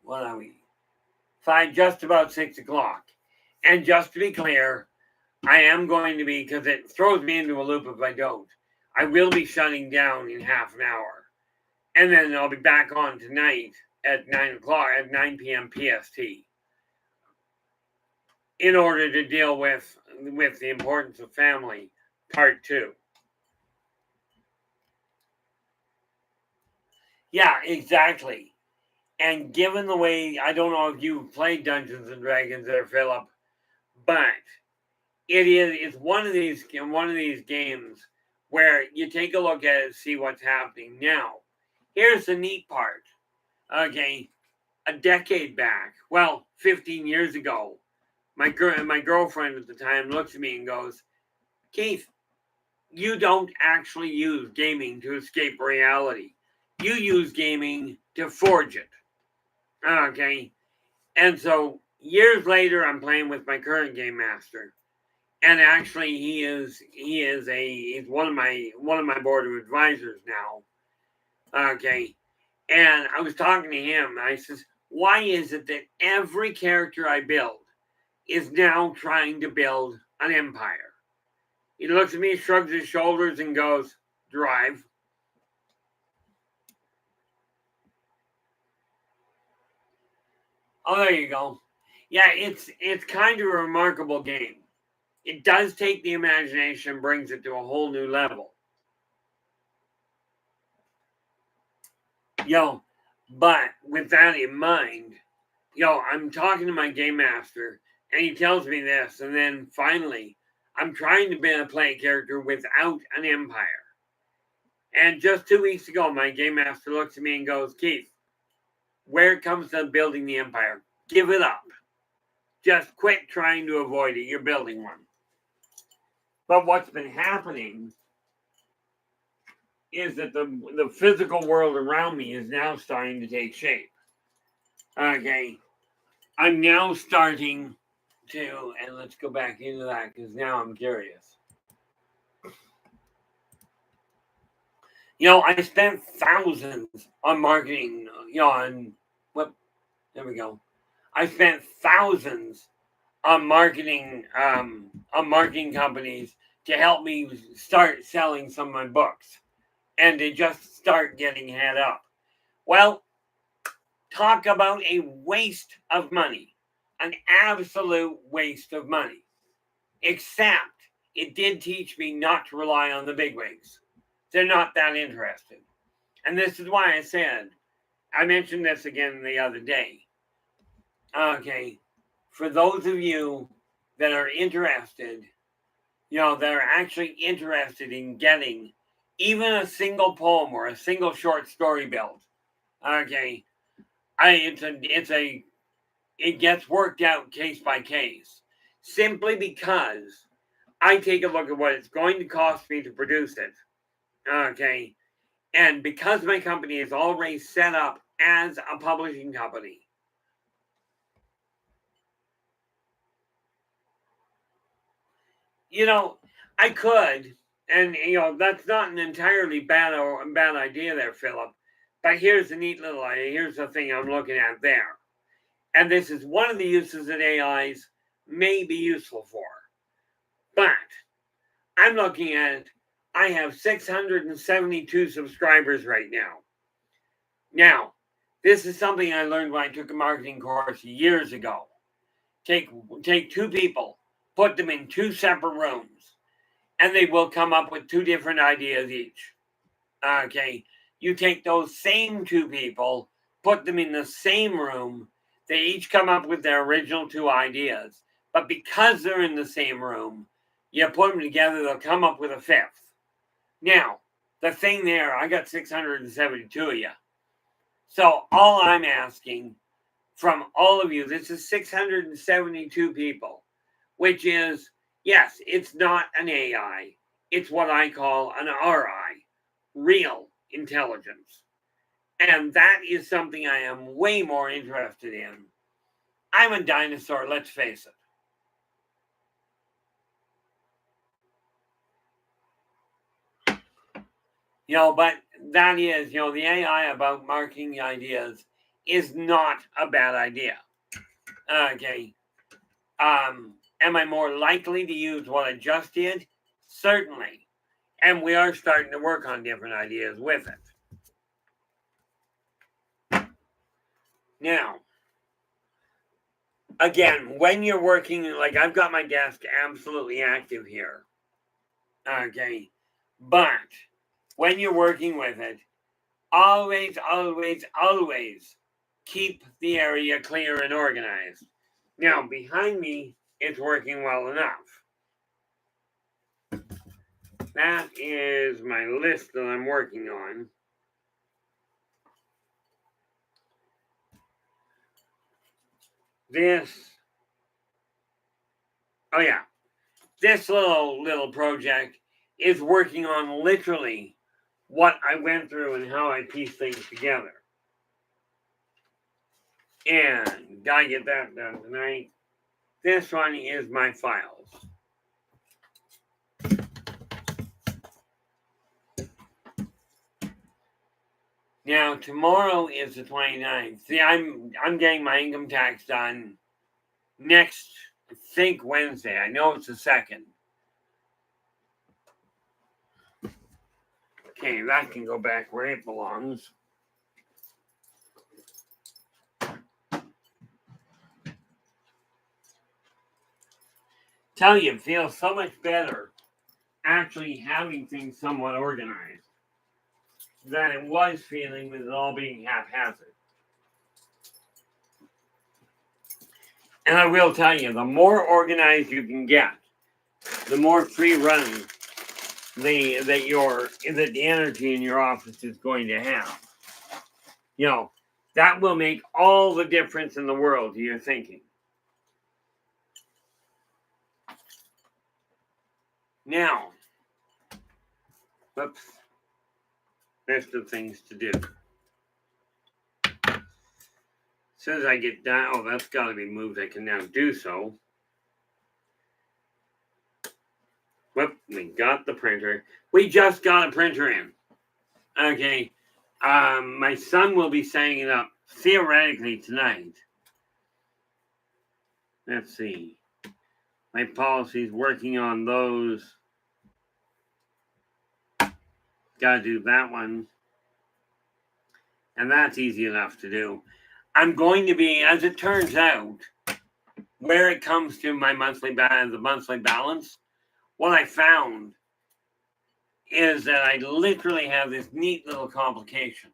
what are we? Just about 6 o'clock. And just to be clear, I am going to be, because it throws me into a loop if I don't, I will be shutting down in half an hour. And then I'll be back on tonight at 9 p.m. PST, in order to deal with the importance of family, part 2. Yeah, exactly. And given the way, I don't know if you played Dungeons and Dragons there, Philip, but it's one of these games where you take a look at it and see what's happening. Now, here's the neat part. Okay, a decade back, well, 15 years ago, my girlfriend at the time looks at me and goes, Keith, you don't actually use gaming to escape reality. You use gaming to forge it. Okay. And so years later, I'm playing with my current game master. And actually he's one of my board of advisors now. Okay. And I was talking to him, and I says, why is it that every character I build is now trying to build an empire? He looks at me, shrugs his shoulders, and goes, drive. Oh, there you go. Yeah, it's kind of a remarkable game. It does take the imagination, brings it to a whole new level. But with that in mind, I'm talking to my game master, and he tells me this, and then finally, I'm trying to play a character without an empire. And just 2 weeks ago, my game master looks at me and goes, Keith, where it comes to building the empire, give it up. Just quit trying to avoid it. You're building one. But what's been happening is that the physical world around me is now starting to take shape. Okay. I'm now starting to, and let's go back into that because now I'm curious. I spent thousands on marketing, there we go. I spent thousands on marketing companies to help me start selling some of my books and to just start getting head up. Well, talk about a waste of money, an absolute waste of money, except it did teach me not to rely on the bigwigs. They're not that interested. And this is why I mentioned this again the other day. Okay, for those of you that are interested, that are actually interested in getting even a single poem or a single short story built, okay, it gets worked out case by case, simply because I take a look at what it's going to cost me to produce it, okay, and because my company is already set up as a publishing company. I could, and that's not an entirely bad idea there, Philip. But here's the neat little idea. Here's the thing I'm looking at there, and this is one of the uses that AIs may be useful for. But I'm looking at, I have 672 subscribers right now. Now, this is something I learned when I took a marketing course years ago. Take two people, put them in two separate rooms, and they will come up with two different ideas each. Okay, you take those same two people, put them in the same room, they each come up with their original two ideas. But because they're in the same room, you put them together, they'll come up with a fifth. Now, the thing there, I got 672 of you. So all I'm asking from all of you, this is 672 people, which is, yes, it's not an AI. It's what I call an RI, real intelligence. And that is something I am way more interested in. I'm a dinosaur, let's face it. But that is, the AI about marketing ideas is not a bad idea. Okay. Am I more likely to use what I just did? Certainly. And we are starting to work on different ideas with it. Now, again, when you're working, like I've got my desk absolutely active here. Okay. But when you're working with it, always, always, always keep the area clear and organized. Now, behind me, it's working well enough. That is my list that I'm working on. This little project is working on literally what I went through and how I piece things together. And gotta get that done tonight. This one is my files. Now tomorrow is the 29th. See, I'm getting my income tax done next, I think, Wednesday. I know it's the 2nd. Okay, that can go back where it belongs. Tell you, it feels so much better actually having things somewhat organized than it was feeling with it all being haphazard. And I will tell you, the more organized you can get, the more free run the energy in your office is going to have. You know, that will make all the difference in the world to your thinking. Now, whoops, list of things to do. As soon as I get down, oh, that's got to be moved. I can now do so. Whoop, we got the printer. We just got a printer in. Okay. My son will be setting it up theoretically tonight. Let's see. My policy's working on those. Gotta do that one. And that's easy enough to do. I'm going to be, as it turns out, where it comes to my monthly balance, what I found is that I literally have this neat little complication.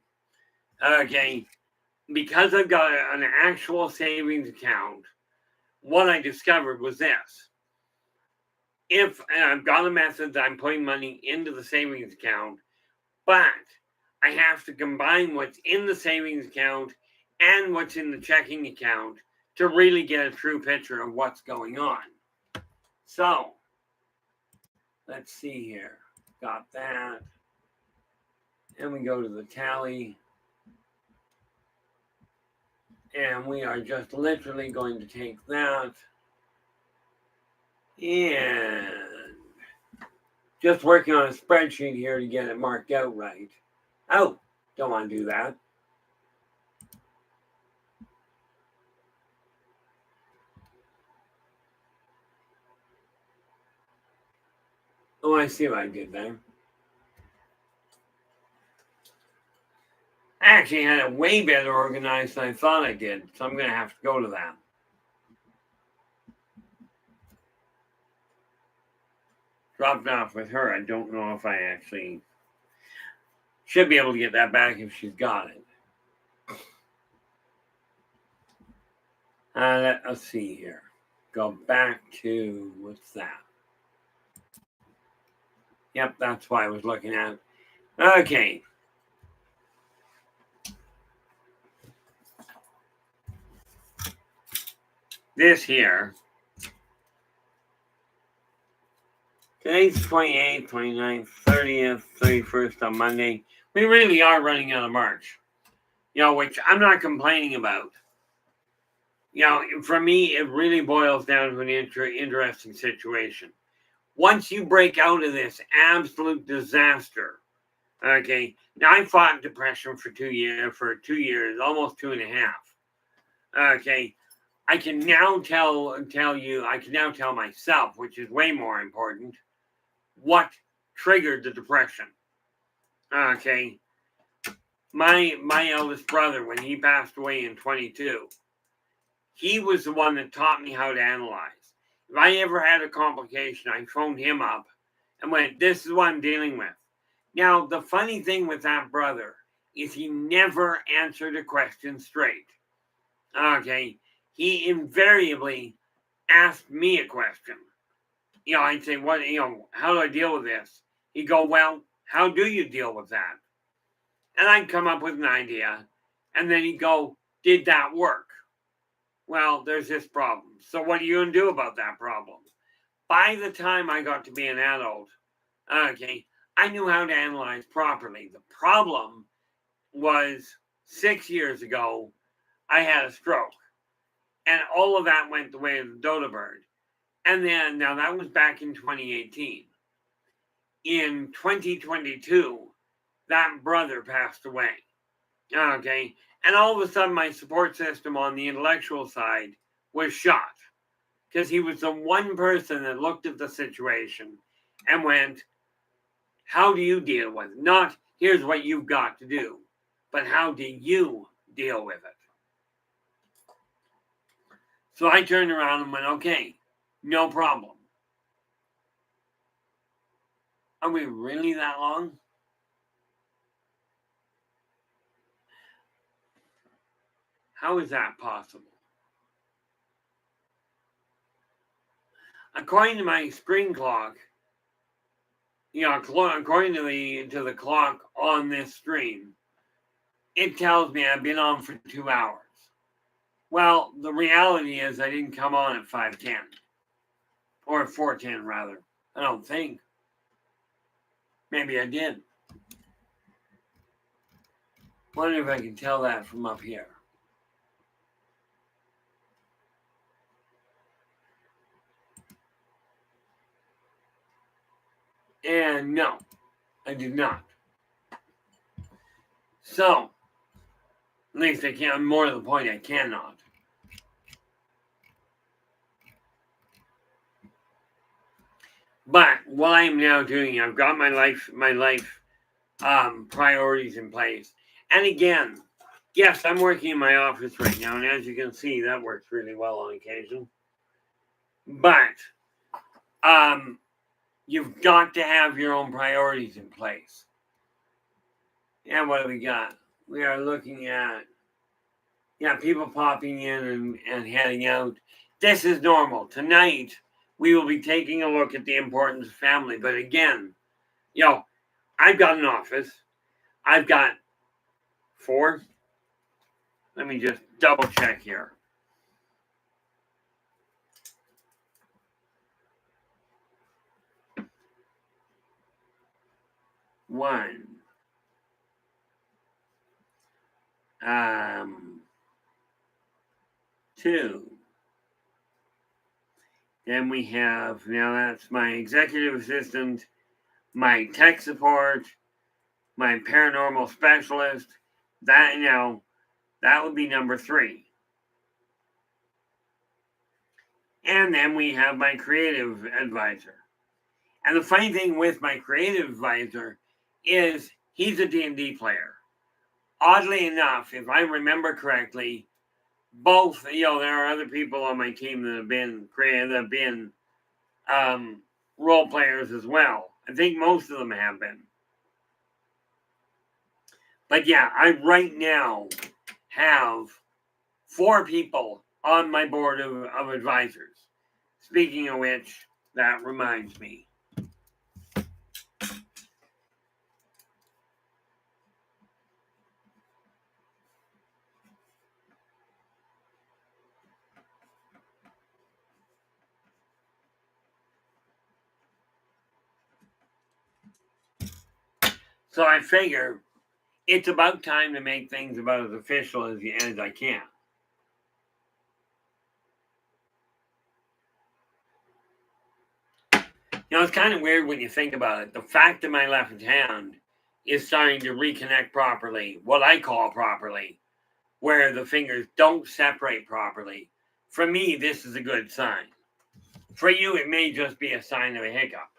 Okay, because I've got an actual savings account, what I discovered was this. If I've got a method that I'm putting money into the savings account, but I have to combine what's in the savings account and what's in the checking account to really get a true picture of what's going on. So, let's see here. Got that. And we go to the tally. And we are just literally going to take that and just working on a spreadsheet here to get it marked out right. Oh, don't want to do that. Oh, I see what I did there. I actually had it way better organized than I thought I did, so I'm going to have to go to that. Dropped off with her. I don't know if I actually should be able to get that back if she's got it. Let's see here. Go back to, what's that? Yep, that's what I was looking at. Okay. This here. Today's 28th, 29th, 30th, 31st on Monday. We really are running out of March. You know, which I'm not complaining about. You know, for me, it really boils down to an interesting situation. Once you break out of this absolute disaster, okay, now I fought depression for 2 years, almost 2.5. Okay, I can now tell myself, which is way more important, what triggered the depression. Okay, my eldest brother, when he passed away in 22, he was the one that taught me how to analyze. If I ever had a complication, I phoned him up and went, this is what I'm dealing with. Now, the funny thing with that brother is he never answered a question straight. okay, he invariably asked me a question. I'd say, how do I deal with this? He'd go, well, how do you deal with that? And I'd come up with an idea. And then he'd go, did that work? Well, there's this problem. So what are you going to do about that problem? By the time I got to be an adult, okay, I knew how to analyze properly. The problem was 6 years ago, I had a stroke. And all of that went the way of the dodo bird. And then, now that was back in 2018. In 2022, that brother passed away. Okay. And all of a sudden, my support system on the intellectual side was shot. Because he was the one person that looked at the situation and went, how do you deal with it? Not, here's what you've got to do, but how do you deal with it? So I turned around and went, okay, no problem. Are we really that long? How is that possible? According to my screen clock, according to the clock on this stream, it tells me I've been on for 2 hours. Well, the reality is I didn't come on at 5:10. Or 4:10, rather. I don't think. Maybe I did. Wonder if I can tell that from up here. And no, I did not. So, at least I can't. More to the point, I cannot. But what I am now doing, I've got my life priorities in place. And again, yes, I'm working in my office right now, and as you can see, that works really well on occasion. But you've got to have your own priorities in place. And what do we got? We are looking at, people popping in and heading out. This is normal. Tonight, we will be taking a look at the importance of family. But again, I've got an office. I've got 4. Let me just double check here. One. 2. Then we have, now that's my executive assistant, my tech support, my paranormal specialist. That would be number 3. And then we have my creative advisor. And the funny thing with my creative advisor is he's a D&D player. Oddly enough, if I remember correctly, both, there are other people on my team that have been role players as well. I think most of them have been. But yeah, I right now have 4 people on my board of advisors. Speaking of which, that reminds me. So I figure it's about time to make things about as official as I can. It's kind of weird when you think about it. The fact that my left hand is starting to reconnect properly, what I call properly, where the fingers don't separate properly. For me, this is a good sign. For you, it may just be a sign of a hiccup.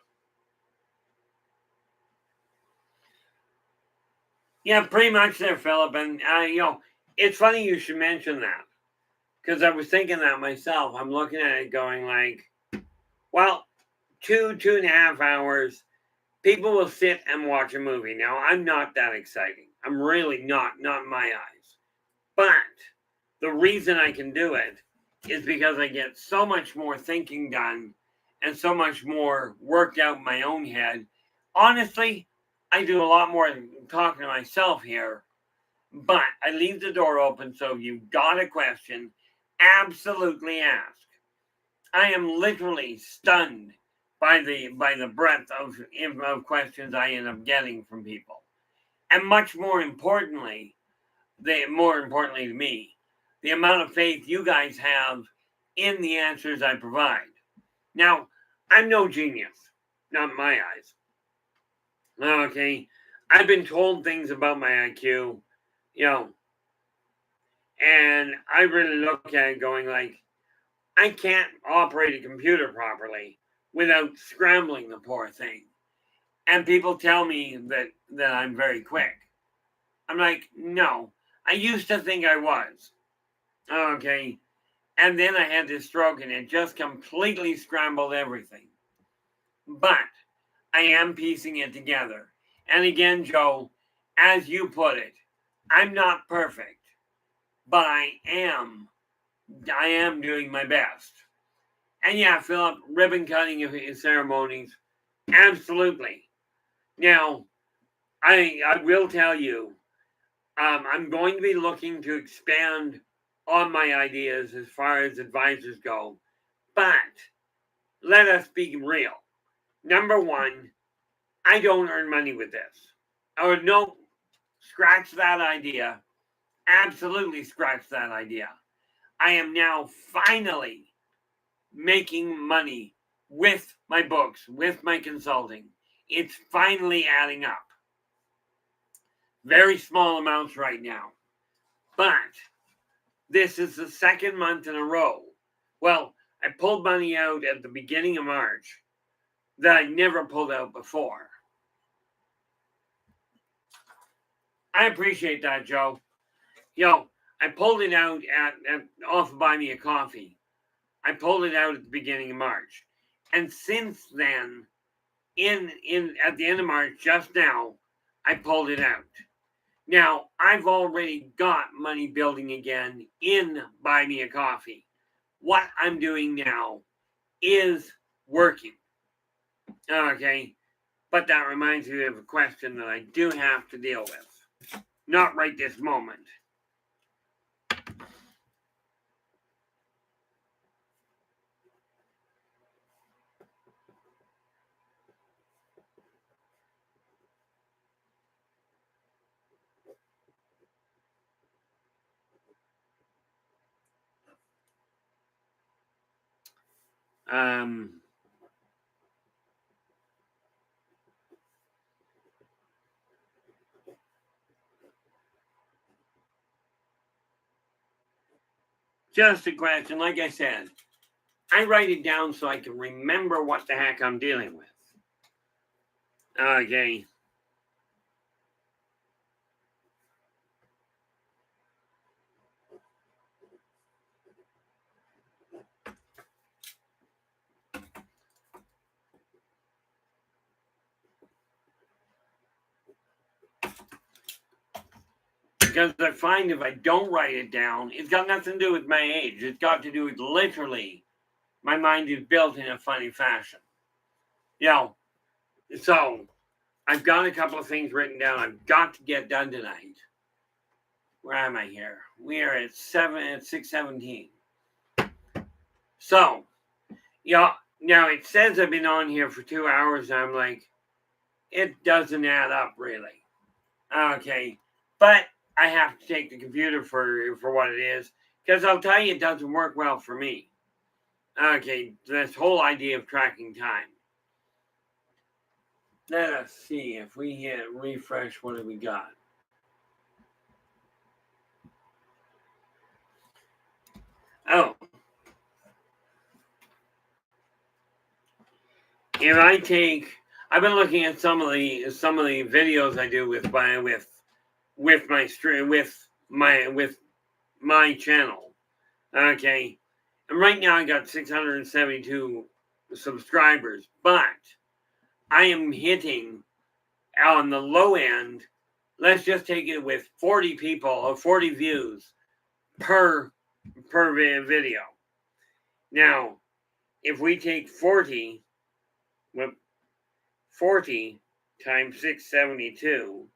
Yeah, pretty much there, Philip. And, it's funny you should mention that. Because I was thinking that myself. I'm looking at it going like, well, 2.5 hours, people will sit and watch a movie. Now, I'm not that exciting. I'm really not in my eyes. But the reason I can do it is because I get so much more thinking done and so much more worked out in my own head. Honestly, I do a lot more talking to myself here, but I leave the door open, so if you've got a question, absolutely ask. I am literally stunned by the breadth of questions I end up getting from people, and much more importantly, to me, the amount of faith you guys have in the answers I provide. Now, I'm no genius, not in my eyes. Okay, I've been told things about my IQ, you know, and I really look at it going like, I can't operate a computer properly without scrambling the poor thing. And people tell me that I'm very quick. I'm like, no, I used to think I was. Okay. And then I had this stroke and it just completely scrambled everything. But I am piecing it together. And again, Joe, as you put it, I'm not perfect, but I am doing my best. And yeah, Philip, ribbon cutting ceremonies, absolutely. Now, I will tell you, I'm going to be looking to expand on my ideas as far as advisors go, but let us be real. Number one, I don't earn money with this. Oh no, scratch that idea. Absolutely scratch that idea. I am now finally making money with my books, with my consulting. It's finally adding up. Very small amounts right now. But this is the second month in a row. Well, I pulled money out at the beginning of March that I never pulled out before. I appreciate that, Joe. I pulled it out at off of Buy Me a Coffee. I pulled it out at the beginning of March. And since then, in at the end of March, just now, I pulled it out. Now, I've already got money building again in Buy Me a Coffee. What I'm doing now is working. Okay. But that reminds me of a question that I do have to deal with. Not right this moment. Just a question. Like I said, I write it down so I can remember what the heck I'm dealing with. Okay. Because I find if I don't write it down, it's got nothing to do with my age. It's got to do with literally my mind is built in a funny fashion. So I've got a couple of things written down I've got to get done tonight. Where am I here? We are at 6:17. So, now it says I've been on here for 2 hours, and I'm like, it doesn't add up really. Okay, but I have to take the computer for what it is, because I'll tell you it doesn't work well for me. Okay, this whole idea of tracking time. Let us see if we hit refresh. What have we got? Oh, if I take, I've been looking at some of the videos I do with my channel. Okay, and right now I got 672 subscribers, but I am hitting on the low end. Let's just take it with 40 people or 40 views per video. Now, if we take 40 times 672,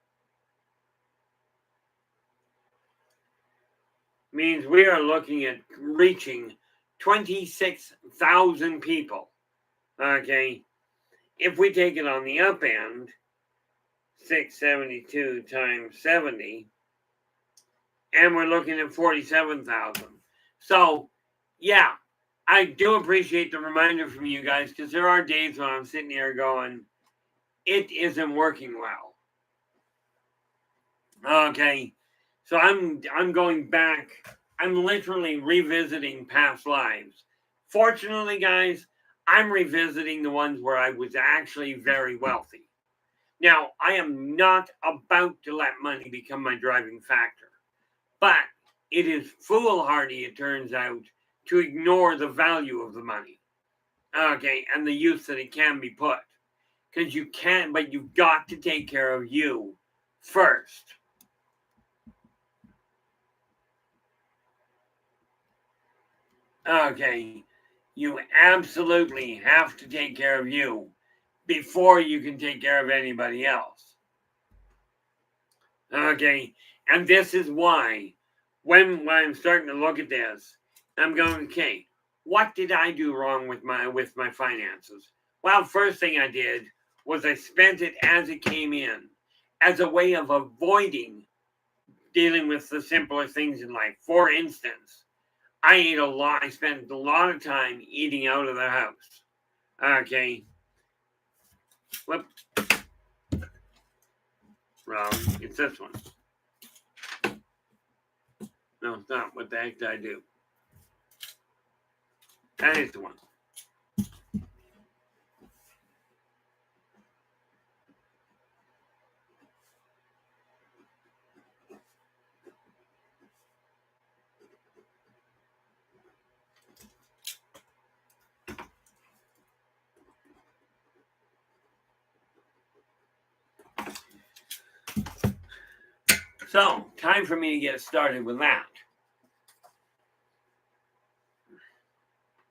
means we are looking at reaching 26,000 people. Okay, if we take it on the up end, 672 times 70, and we're looking at 47,000. So, yeah, I do appreciate the reminder from you guys, because there are days when I'm sitting here going, it isn't working well. Okay, so I'm going back. I'm literally revisiting past lives. Fortunately, guys, I'm revisiting the ones where I was actually very wealthy. Now, I am not about to let money become my driving factor, but it is foolhardy, it turns out, to ignore the value of the money, okay, and the use that it can be put. Because you can, but you've got to take care of you first. Okay, you absolutely have to take care of you before you can take care of anybody else. Okay, and this is why when I'm starting to look at this, I'm going, okay, what did I do wrong with my finances? Well, first thing I did was I spent it as it came in, as a way of avoiding dealing with the simpler things in life. For instance, I spent a lot of time eating out of the house. Okay. Whoop. Wrong. It's this one. No, it's not. What the heck did I do? That is the one. So, time for me to get started with that.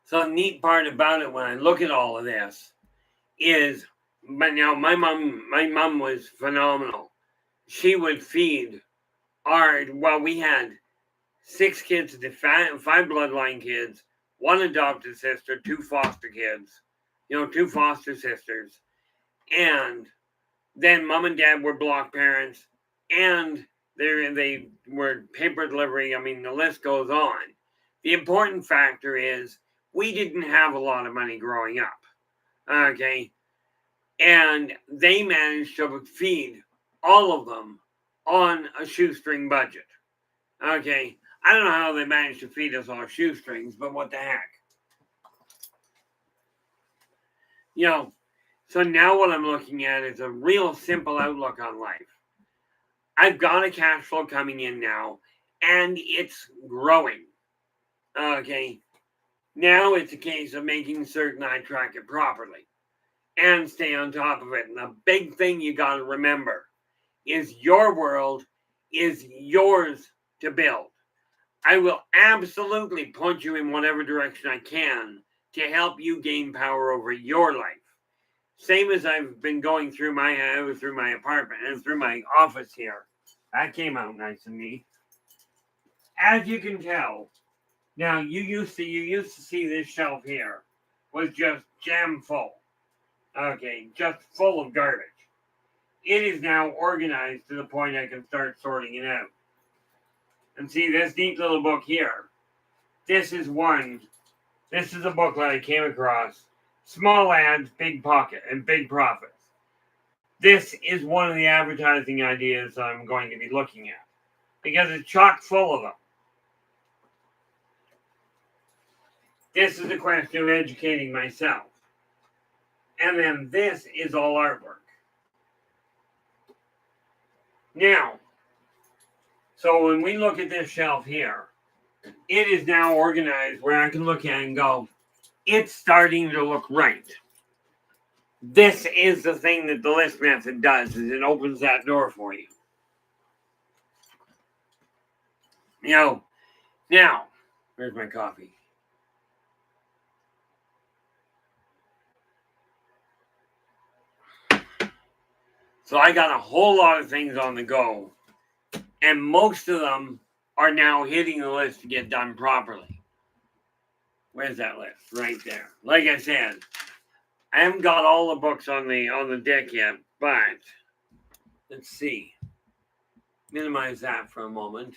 So, the neat part about it when I look at all of this is, but now my mom was phenomenal. She would feed we had 6 kids, 5 bloodline kids, 1 adopted sister, 2 foster kids, 2 foster sisters, and then mom and dad were block parents, and they were paper delivery. I mean, the list goes on. The important factor is we didn't have a lot of money growing up, okay? And they managed to feed all of them on a shoestring budget, okay? I don't know how they managed to feed us on shoestrings, but what the heck? So now what I'm looking at is a real simple outlook on life. I've got a cash flow coming in now, and it's growing. Okay. Now it's a case of making certain I track it properly and stay on top of it. And the big thing you got to remember is your world is yours to build. I will absolutely point you in whatever direction I can to help you gain power over your life. Same as I've been going through my apartment and through my office here. That came out nice and neat. As you can tell, now you used to see this shelf here was just jam full. Okay, just full of garbage. It is now organized to the point I can start sorting it out. And see this neat little book here. This is a booklet I came across. Small ads, big pocket, and big profits. This is one of the advertising ideas I'm going to be looking at because it's chock full of them. This is a question of educating myself. And then this is all artwork. Now, so when we look at this shelf here, it is now organized where I can look at it and go, it's starting to look right. This is the thing that the list method does, is it opens that door for you. Now, where's my coffee? So I got a whole lot of things on the go, and most of them are now hitting the list to get done properly. Where's that list? Right there. Like I said, I haven't got all the books on the deck yet, but let's see. Minimize that for a moment.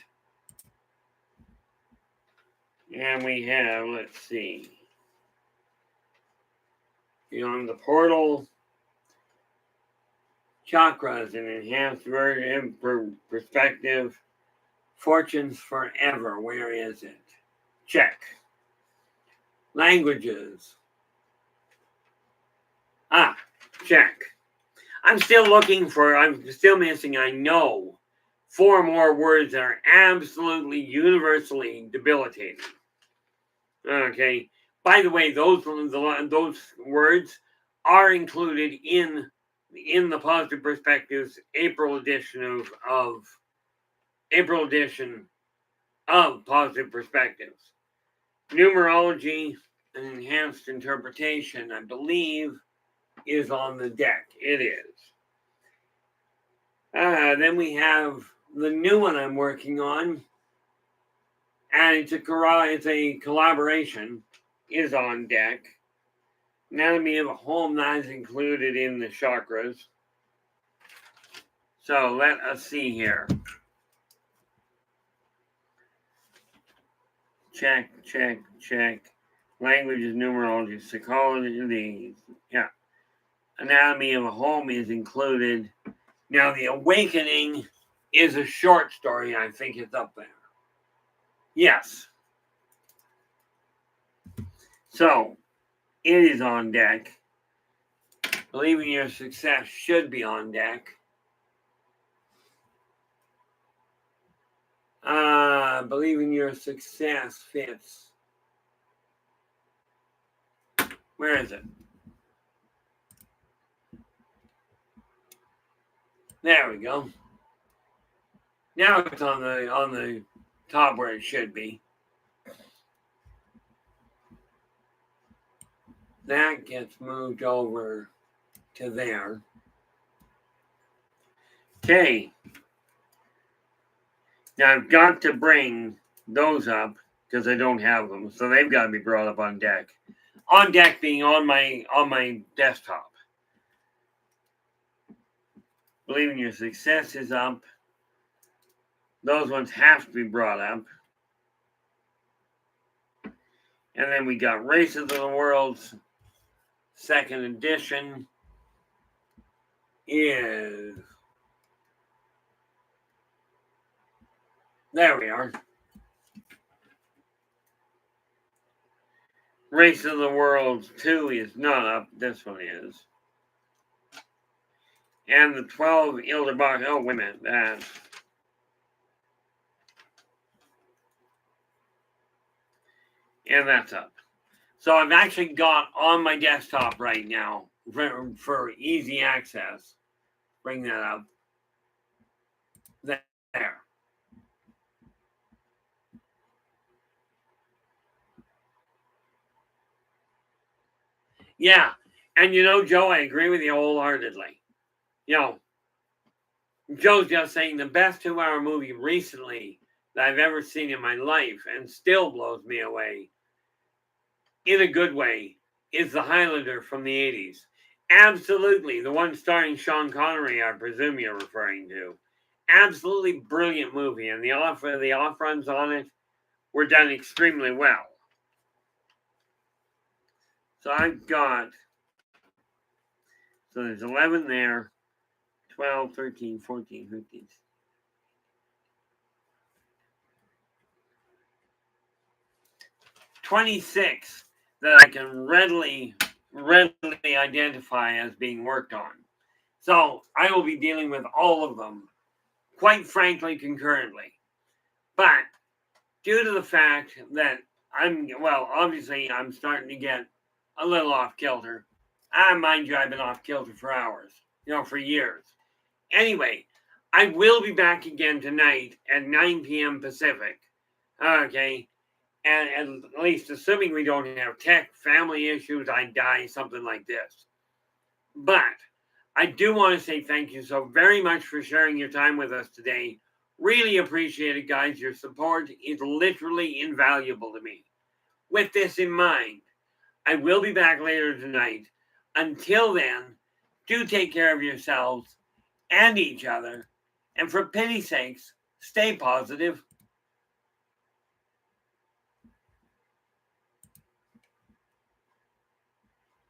And we have, let's see. Beyond the Portal, Chakras, an enhanced version perspective. Fortunes Forever, where is it? Check. Languages. Check. I'm still missing, I know, 4 more words that are absolutely universally debilitating. Okay. By the way, those words are included in the Positive Perspectives April edition of Positive Perspectives. Numerology and enhanced interpretation, I believe, is on the deck. It is. Then we have the new one I'm working on, and it's a collaboration, is on deck. Anatomy of a Home, that is included in the chakras. So let us see here. Check. Languages, numerology, psychology, Anatomy of a Home is included. Now, The Awakening is a short story. I think it's up there. Yes. So, it is on deck. Believing Your Success should be on deck. Believing Your Success fits. Where is it? There we go. Now it's on the top where it should be. That gets moved over to there. Okay. Now I've got to bring those up because I don't have them, so they've got to be brought up on deck. On deck being on my desktop. Believing Your Success is up. Those ones have to be brought up. And then we got Races of the World's second edition is... There we are. Race of the Worlds 2 is not up. This one is. And the 12 Ilderbach. Oh, wait a minute. And that's up. So I've actually got on my desktop right now for easy access. Bring that up. There. Yeah. And Joe, I agree with you wholeheartedly. Joe's just saying the best 2-hour movie recently that I've ever seen in my life and still blows me away, in a good way, is The Highlander from the 80s. Absolutely. The one starring Sean Connery, I presume you're referring to. Absolutely brilliant movie. And the off-runs on it were done extremely well. So I've got... So there's 11 there. 12, 13, 14, 15. 26 that I can readily identify as being worked on. So I will be dealing with all of them, quite frankly, concurrently. But due to the fact that obviously I'm starting to get a little off kilter. Mind you, I've been off kilter for hours, for years. Anyway, I will be back again tonight at 9 p.m. Pacific. Okay. And at least assuming we don't have tech, family issues, I die, something like this. But I do want to say thank you so very much for sharing your time with us today. Really appreciate it, guys. Your support is literally invaluable to me. With this in mind, I will be back later tonight. Until then, do take care of yourselves and each other. And for pity's sakes, stay positive.